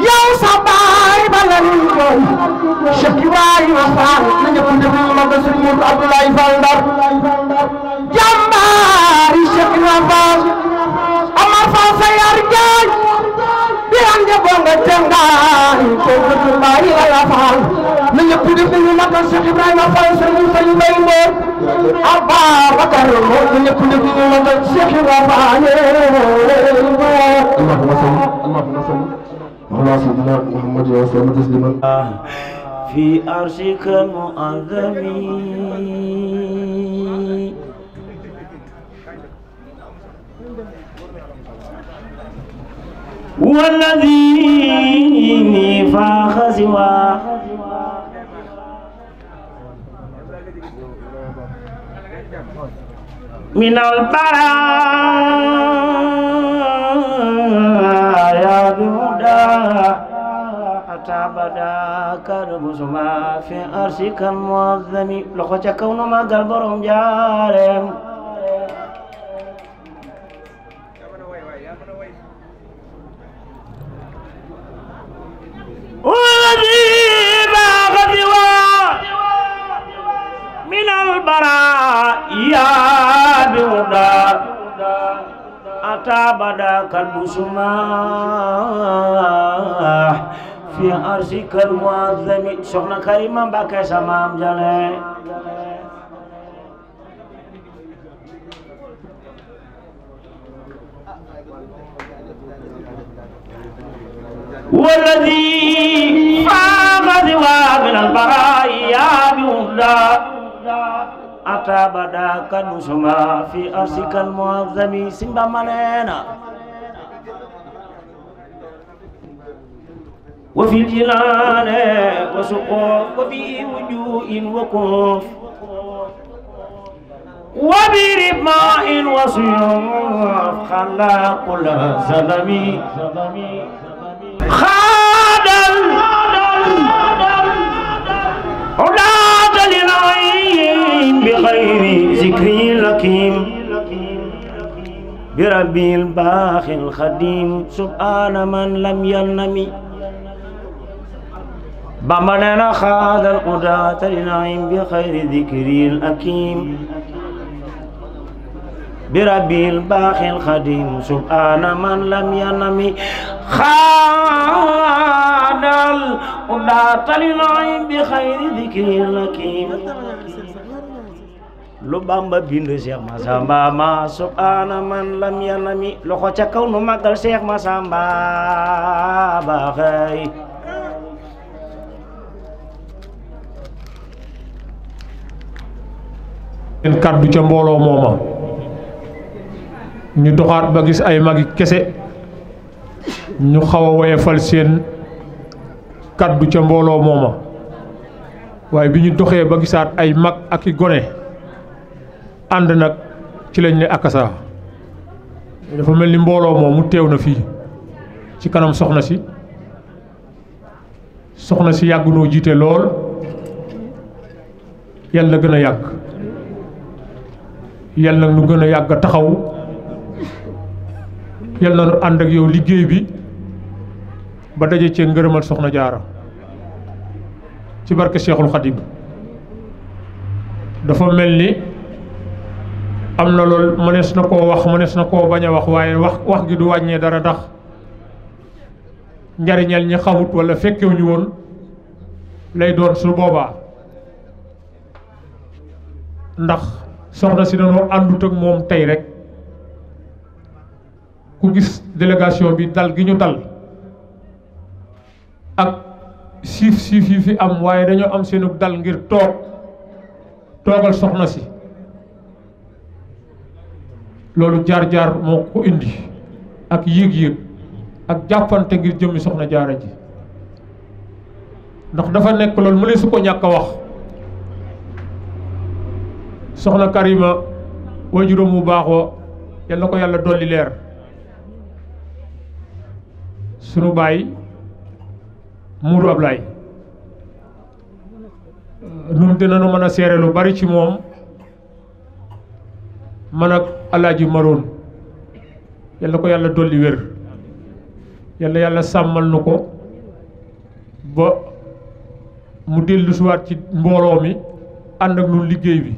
yow sa baay balal ko Cheikh Ibrahima Fall na ñëpp déglu ma ba Serigne Modou Abdoulaye Fall Ndar jàmbaari Cheikh Ibrahima Fall Amar Fall sa yar jaay bi ande bonga tengaay ko ko baay la Fall na ñëpp déglu ma ba Cheikh Ibrahima Fall Serigne Fall Mbay Mbor Ababakar mo na ñëpp déglu ma ba Cheikh Ibrahima Fall Allahumma salli على سيدنا محمد وسلم تسليما في عرشك المعظم والذي فاخ سواه من البرايا بهدى أتى بدا كربسما في أرشك المعظم لخوتك كون ما قلبهم جارم والذي باغ سواه من البرايا بهدى أتى بدا كالبسما في أرشك المعظم شغنا كريما باكي سمام جلي والذي فاق ذوى من البرايا بهدى أتى بدا كالبسما في أرشك المعظم سنبا منينا وفي الجنان وسقوف وفي وجوه وكوف وبرماء وسيوف خلا كل زلمي خادل عداد للعين بغير ذكر لكيم بربي الباخي الخديم سبحان من لم ينمي بمننا خاد القداة للعين بخير ذكر الأكيم بربي الباخي الخديم سبحان من لم ينمي خاد القداة للعين بخير ذكر الأكيم lu Bamba bind Cheikh Massamba ma subhana man lam yanami loxo ca kaw nu màggal Cheikh Massamba ba xëy seen kàddu ca mbooloo mooma ñu doxaat ba gis ay magi kese ñu xaw a woyefal seen kàddu ca mbooloo mooma waaye bi ñu doxee ba gisaat ay mag ak i gone ànd nag ci lañ ne akasa dafa mel ni mbooloo moom mu teew na fii ci kanam soxna si yàgg noo jiite lool yàlla gën a yàgg yàlla nu gën a yàgg taxaw yàlla nu ànd ak yow liggéey bi ba daje cee ngërëmal soxna jaara ci barke Cheikhul Khadim dafa mel ni am na lool mënees na koo wax mënees na koo bañ a wax waaye wax gi du wàññee dara ndax njariñal ñi xamut wala fekkewuñu woon lay doon su boobaa ndax soxna si dañoo àndut ak moom tey rek ku gis délégation bi dal gi ñu dal ak siif yi fi am waaye dañoo am seenu dal ngir toogal soxna si loolu jaar-jaar moo ko indi ak yéeg-yéeg ak jàppante ngir jëmmi soxna jaara ji ndax dafa nekk loolu mu ne su ko ñàkk a wax soxna Karima waajuram mu baax wa yal na ko yàlla dolli leer sunu baay Muudu Ablaay nun dinañu mën a seere lu bari ci moom man ak Alaaji Maroon yal na ko yàlla dolli wér yàlla sàmmal nu ko ba mu dellu siwaat ci mbooloo mi ànd ak nun liggéey bi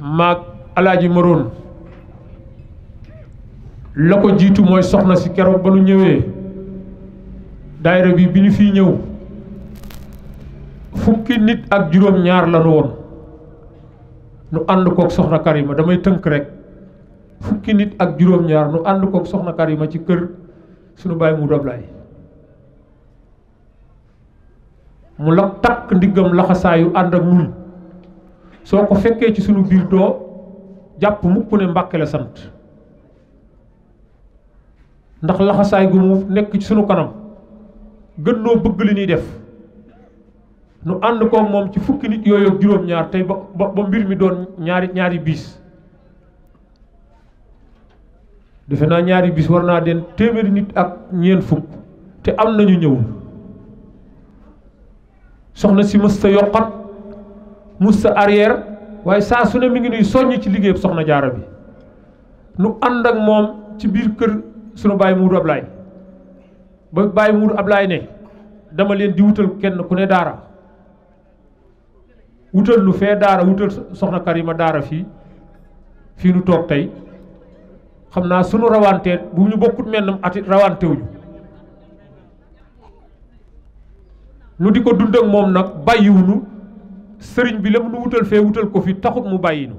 maag Alaaji Maroon la ko jiitu mooy soxna si keroog ba nu ñëwee daayira bi ñu fiy ñëw fukki nit ak juróom-ñaar la nu woon nu ànd kook soxna Karima damay tënk rek fukki nit ak juróom-ñaar nu ànd kook soxna Karima ci kër sunu baay Muudu Ablaay mu la takk ndiggam laxasaayu ànd ak nun soo ko fekkee ci sunu biir doo jàpp mukk ne Mbàkke la sant ndax laxasaay gu mu nekk ci sunu kanam gën noo bëgg li ñuy def nu ànd koog moom ci fukki nit yooyu ak juróom-ñaar tey ba mbir mi doon ñaari bis defe naa ñaari bis war naa den téeméeri nit ak ñeent fukk te am nañu ñëwul soxna si mës ta yokkat mës ta arrière waaye saa su ne mi ngi nuy soññ ci liggéeyam soxna jaara bi nu ànd ak moom ci biir kër sunu baay Muudu Ablaay ba baay Muudu Ablaay ne dama leen di wutal kenn ku ne daara wutal lu fee daara wutal soxna Karima daara fii nu toog tey xam naa sunu rawantee bu ñu bokkut mennam ati rawantewuñu nu di ko dund ak moom nag bàyyiwunu sëriñ bi la mu nu wutal fee wutal ko fi taxut mu bàyyinu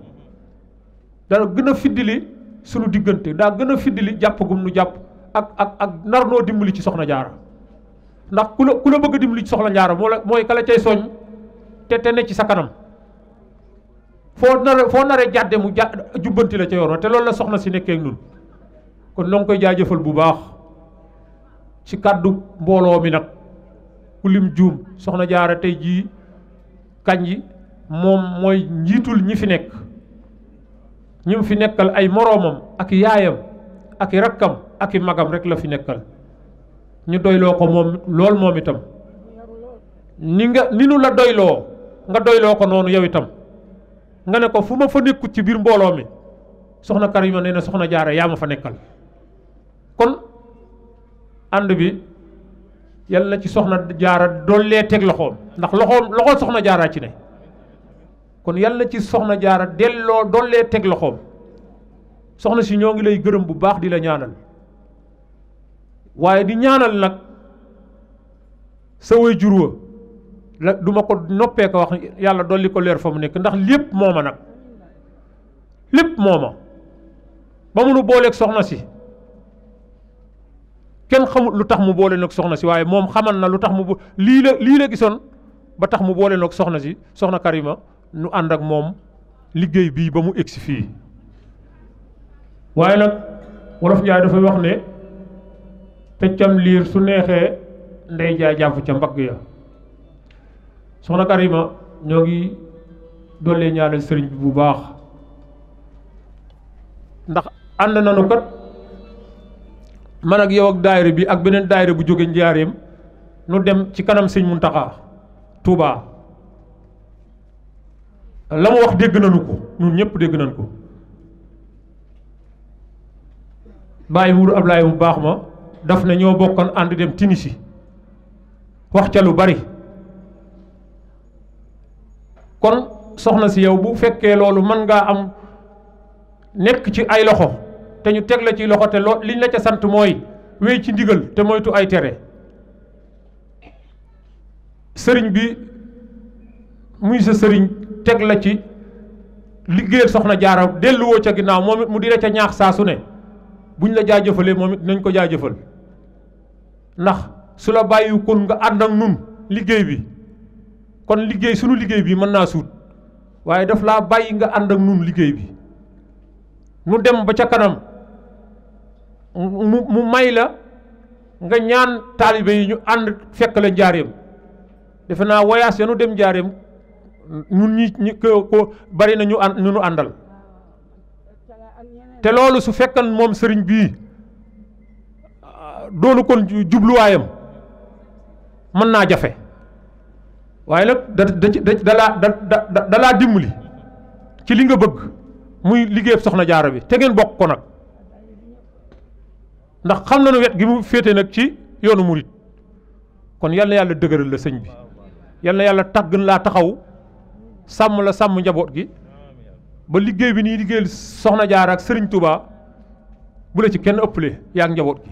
daa gën a fiddili sunu diggante daa gën a fiddili jàpp gum nu jàpp ak nar noo dimbali ci soxna jaara ndax ku la bëgg a dimbali ci soxna jaara mooy kala cay soñ te ne ci sa kanam foo naree jàdde mu jubbanti la ca yoon te loolu la soxna si nekkee ak nun kon noo ngi koy jaajëfal bu baax ci kàddu mbooloo mi nag ku lim juum soxna jaara tey jii kañ yi moom mooy njiitul ñi fi nekk ñi mu fi nekkal ay moroomam ak yaayam ak i rakkam ak i magam rek la fi nekkal ñu doyloo ko moom lool moom itam ni nu la doyloo nga doyloo ko noonu yow itam nga ne ko fu ma fa nekkut ci biir mbooloo mi soxna Karima nee na soxna Jaara yaa ma fa nekkal kon ànd bi yàlla na ci soxna Jaara dollee teg loxoom ndax loxoom soxna Jaara ci ne kon yàlla na ci soxna Jaara dollee teg loxoom soxna si ñoo ngi lay gërëm bu baax di la ñaanal waaye di ñaanal nag sa way jur wa la du ma ko noppee ko wax yàlla dolli ko leer fa mu nekk ndax lépp mooma nag lépp mooma ba mu nu booleeg soxna si kenn xamul lu tax mu boole nag soxna si waaye moom xaman na lu tax mu lii la gisoon ba tax mu boole nag soxna si soxna Karima nu ànd ak moom liggéey bii ba mu egsi fii waaye nag wolof Njaay dafay wax ne peccam liir su neexee ndey jaay jàpp ca mbagg ya soxna Karima ñoo ngi dollee ñaanal sëriñ bi bu baax ndax ànd nanu kat man ak yow ak daayira bi ak beneen daayira bu jóge njaareem nu dem ci kanam sëñ Muntaxa Tuubaa la mu wax dégg nañu ko ñun ñëpp dégg nañu ko bàyyi Mourou Ablaye mu baax ma daf ne ñoo bokkoon ànd dem Tunisie wax ca lu bari kon soxna si yow bu fekkee loolu mën ngaa am nekk ci ay loxo te ñu teg la ci loxo te liñ la ca sant mooy wéy ci ndigal te moytu ay tere sëriñ bi muy sa sëriñ teg la ci liggéeyal soxna Jaara delluwoo ca ginnaaw moom it mu di la ca ñaax saa su ne buñ la jaajëfalee moom it nañ ko jaajëfal ndax su la bàyyi kon nga ànd ak nun liggéey bi kon liggéey sunu liggéey bi mën naa suut waaye daf laa bàyyi nga ànd ak nun liggéey bi nu dem ba ca kanam mu may la nga ñaan taalibe yi ñu ànd fekk la njaareem defe naa voyage ya nu dem njaareem ñun ñi ko bari na ñu àndal te loolu su fekkan moom sëriñ bii doonu kon jubluwaayam mën naa jafe waaye nag dalaa dimbali ci li nga bëgg muy liggéeyab soxna Jaara bi te ngeen bokk ko nag ndax xam nañu wet gi mu féete nag ci yoonu murit kon yal na yàlla dëgëral la sëñ bi yal na yàlla tàggan laa taxaw sàmm la sàmm njaboot gi ba liggéey bi nii liggéeyal soxna Jaara ak sëriñ Touba bu la ci kenn ëppale yaa ak njaboot gi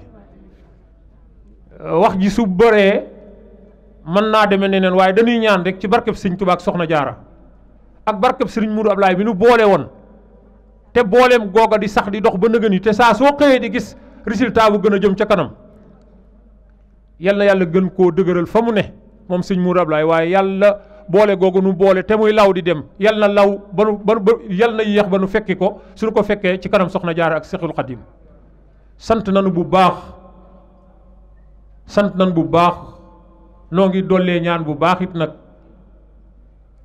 wax ji su bëree mën naa demee neneen waaye dañuy ñaan rek ci barkeb sëriñ Touba ak soxna Jaara ak barkeb sëriñ Mourou Ablaye bi nu boole woon te booleem googa di sax di dox ba nëgëni te saa soo xëyee di gis résultat bu gën a jëm ca kanam yal na yàlla gën koo dëgëral fa mu ne moom sëñ Mourou Ablaye waaye yàlla boole googu nu boole te muy law di dem yal na law ba yal na yéex ba nu fekki ko suñu ko fekkee ci kanam soxna Jaara ak Seexul Xadim sant nanu bu baax noo ngi dollee ñaan bu baax it nag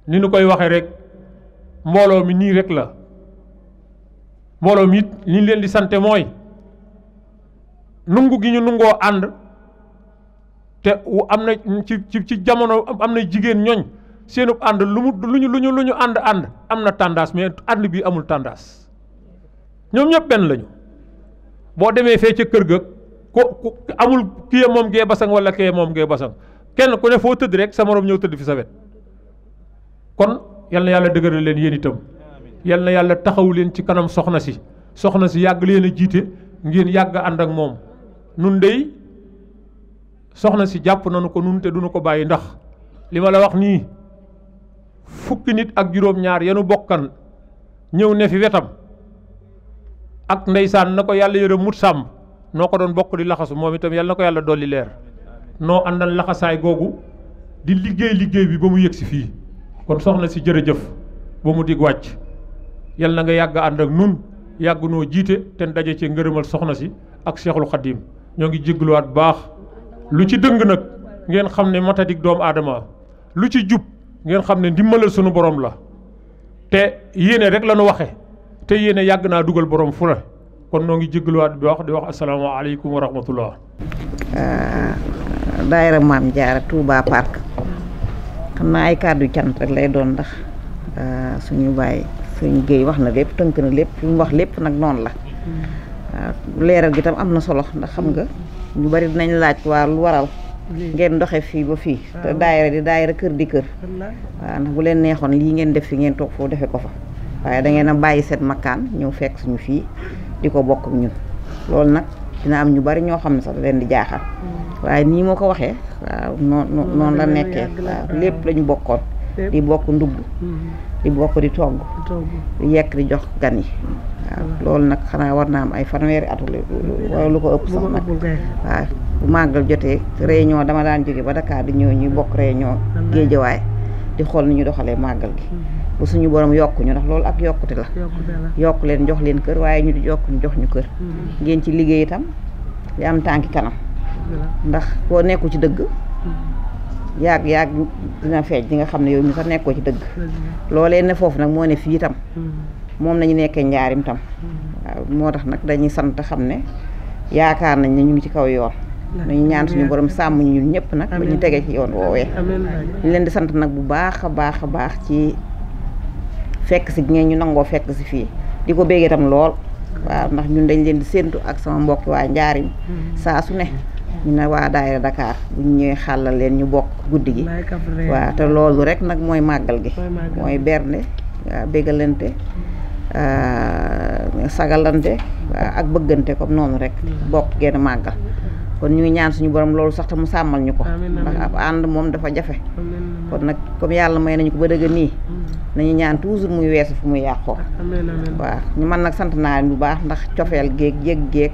ni nu koy waxee rek mbooloo mi nii rek la mbooloo mi it li ñu leen di sante mooy nungu gi ñu nungoo ànd te am na ci jamono am na jigéen ñooñ seenub ànd lu ñu ànd am na tendance mais ànd bi amul tendance ñoom ñëpp benn lañu boo demee fee ca kër ga ko amul kii moom gee basang wala kee moom gee basang kenn ku ne foo tëdd rek sa morom ñëw tëdd fi sa wet kon yal na yàlla dëgëral leen yéen itam yal na yàlla taxaw leen ci kanam soxna si yàgg leen a jiite ngeen yàgg ànd ak moom nun dey soxna si jàpp nañu ko nun te duñu ko bàyyi ndax li ma la wax nii fukki nit ak juróom-ñaar yanu bokkan ñëw ne fi wetam ak ndeysaan na ko yàlla yërëm mut sàmm noo ko doon bokk di laxasu moom itam yàlla na ko yàlla dolli leer noo àndal laxasaay googu di liggéey bi ba mu yëg si fii kon soxna si jërëjëf ba mu dig wàcc yàlla na nga yàgg ànd ak nun yàgg noo jiite te daje ci ngërëmal soxna si ak Seexul Xadim ñoo ngi jégluwaat baax lu ci dëng nag ngeen xam ne matadik doomu aadama lu ci jub ngeen xam ne ndimbalal sunu borom la te yéene rek la nu waxe te yéene yàgg naa dugal borom fu la kon noo ngi jéggaluwaat di wax asalaamaaleykum wa rahmatullah. daayira Maam Jaara Touba Park xam naa ay kàddu cant rek lay doon ndax suñu bàyyi suñu géey wax na lépp tënk na lépp lu mu wax lépp nag noonu la leeral gi tam am na solo ndax xam nga ñu bari dinañ laaj waa lu waral ngeen doxe fii ba fii te daayira di daayira kër di kër waaw ndax bu leen neexoon lii ngeen def fi ngeen toog foofu defe ko fa waaye da ngeen a bàyyi seen makkaan ñëw fekk suñu fii di ko bokk ak ñun loolu nag dina am ñu bari ñoo xam ne sax da leen di jaaxal waaye nii moo ko waxee waaw noonu la nekkee waaw lépp lañu bokkoon di bokk ndugg di bokk di togg di yekk di jox gan yi waaw loolu nag xanaa war naa am ay fanweeri at wala lu ko ëpp sax nag waaw bu màggal jotee réunion dama daan jóge ba Dakar di ñëw ñuy bokk réunion Géejawaay di xool ni ñu doxalee màggal gi bu suñu borom yokkuñu ndax loolu ak yokkute la yokk leen jox leen kër waaye ñu di yokk ñu jox ñu kër ngeen ci liggéey itam di am tànki kanam ndax boo nekku ci dëgg yàgg dina feeñ di nga xam ne yow mi sax nekkoo ci dëgg loolee ne foofu nag moo ne fii itam moom nañu nekkee njaarim tam waaw moo tax nag dañuy sant xam ne yaakaar nañ ne ñu ngi ci kaw yoon nañu ñaan suñu borom sàmm ñu ñun ñëpp nag ba ñu tegee ci yoon woowee ñu leen di sant nag bu baax a baax ci fekk si ngeen ñu nangoo fekk si fii di ko béggee tam lool waaw ndax ñun dañ leen di séentu ak sama mbokki waa njaarim saa su ne ñu ne waa daayira Dakar bu ñu ñëwee xàllal leen ñu bokk guddi gi waaw te loolu rek nag mooy màggal gi mooy bernde waaw béggalante sagalante ak bëggante comme noonu rek bokk genn màggal kon ñu ngi ñaan suñu borom loolu sax te mu sàmmal ñu ko ndax ab ànd moom dafa jafe kon nag comme yàlla may nañu ko ba dëgg nii nañu ñaan toujours muy weesu fu muy yàqoo waaw ñu man nag sant naa bu baax ndax cofeel géeg yëg géeg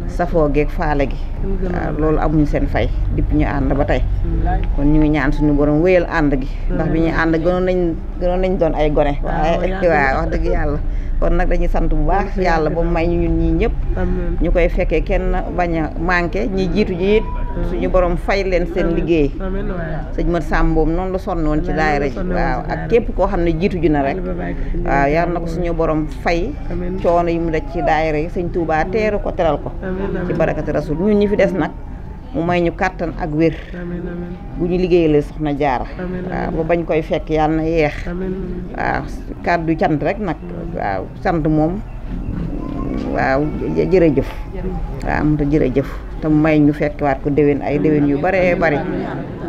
safoo geeg faale gi waaw loolu amuñu seen fay depuis ñu ànd ba tey kon ñu ngi ñaan suñu borom wéyal ànd gi ndax bi ñuy ànd gënoon nañ doon ay gone waaye waaw wax dëgg yàlla kon nag dañuy sant bu baax yàlla ba mu may ñu ñun ñii ñëpp ñu koy fekkee kenn bañ a manqué ñi jiitu ji it suñu borom fay leen seen liggéey sëñ Mat Samb boobu noonu la sonnoon ci daayira ji waaw ak képp koo xam ne jiitu ji na rek waaw yar na ko suñu borom fay coono yi mu daj ci daayira yi sëñ Touba teeru ko teral ko ci barakati rasul ñun ñi fi des nag mu may ñu kàttan ak wér bu ñu liggéeyalee soxna jaara waaw ba bañ koy fekk yàlla na yeex waaw kàddu cant rek nag waaw sant moom waaw jërëjëf waaw am ta jërëjëf te mu may ñu fekkiwaat ko déwén ay déwén yu bare bari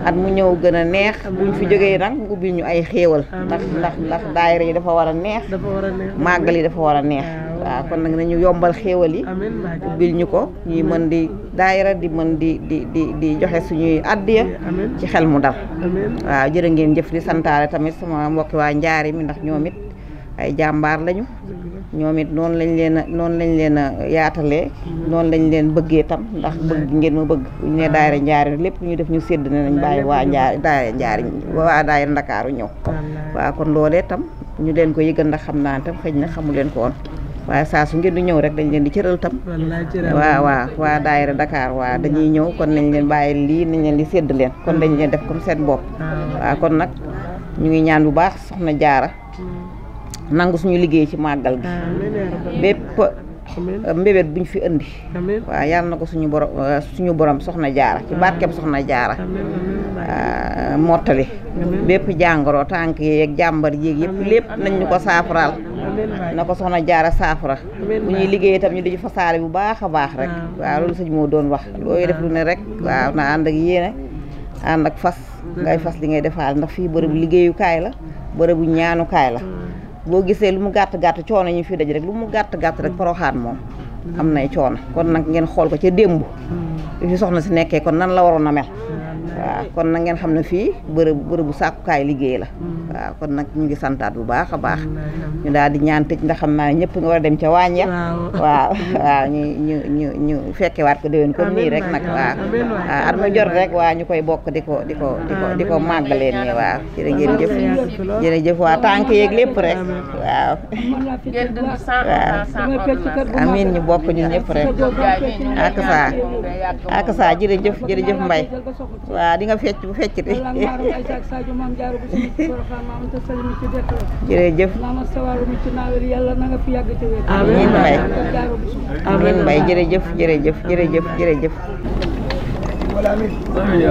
at mu ñëw gën a neex buñ fi jógee nag mu ubbil ñu ay xéewal ndax daayira yi dafa war a neex màggal yi dafa war a neex waaw kon nag nañu yombal xéewal yi ubbil ñu ko ñuy mën di daayira di mën di joxe suñuy addiya ci xel mu dal waaw jërë ngeen jëf di santaale tamit sama mbokki waa njaari mi ndax ñoom it ay jàmbaar lañu ñoom it noonu lañ leen a yaatalee noonu lañ leen bëggee tam ndax bëgg ngeen ma bëgg bu ñu ne daayira njaari lépp lu ñu def ñu sédd ne nañ bàyyi waa njaari daayira njaari waa daayira ndakaaru ñëw waaw kon loolee tam ñu leen ko yëgal ndax xam naa tam xëy na xamu leen ko woon waaye saa su ngeen di ñëw rek dañ leen di cëral tam waaw waa daayira Dakar waa dañuy ñëw kon nañ leen bàyyi lii nañ leen di sédd leen kon dañ leen def comme seen bopp waaw kon nag ñu ngi ñaan bu baax soxna jaara nangu suñu liggéey ci màggal gi bépp mbébét buñ fi indi waaw yàlla na ko suñu borom soxna jaara ci barkeb soxna jaara mottali bépp jàngoro tànk yeeg jàmbar yéeg yëpp lépp nañ ñu ko saafaraal na ko soxna jaara saafara bu ñuy liggéey itam ñu di fa saale bu baax a baax rek waaw loolu sëñ moo doon wax looy def lu ne rek waaw na ànd ak yéene ànd ak fas ngay fas li ngay defaal ndax fii bërëbu liggéeyukaay la bërëbu ñaanukaay la boo gisee lu mu gàtt coono ñu fi daj rek lu mu gàtt rek Poroxaan moom am nay coono kon nag ngeen xool ko ca démb bi fi soxna si nekkee kon nan la waroon a mel waaw kon nag ngeen xam ne fii bërëbu sàkkukaay liggéey la waaw kon nag ñu ngi santaat bu baax a baax ñu daal di ñaan tëj ndax xam naa ne ñëpp nga war a dem ca waañ ya waaw ñu fekkewaat ko déwén comme nii rek nag waaw at mu jot rek waa ñu koy bokk di ko màggaleen nii waaw jërëjëf waa tànk yeeg lépp rek waaw amiin ñu bokk ñu ñëpp rek ak saa jërëjëf Mbay waaw allah di nga fecc bu fecciti jërëjëf yàlla na nga fi yàgg ci wér. amiin Mbay amiin Mbay jërëjëf jërëjëf jërëjëf jërëjëf amiin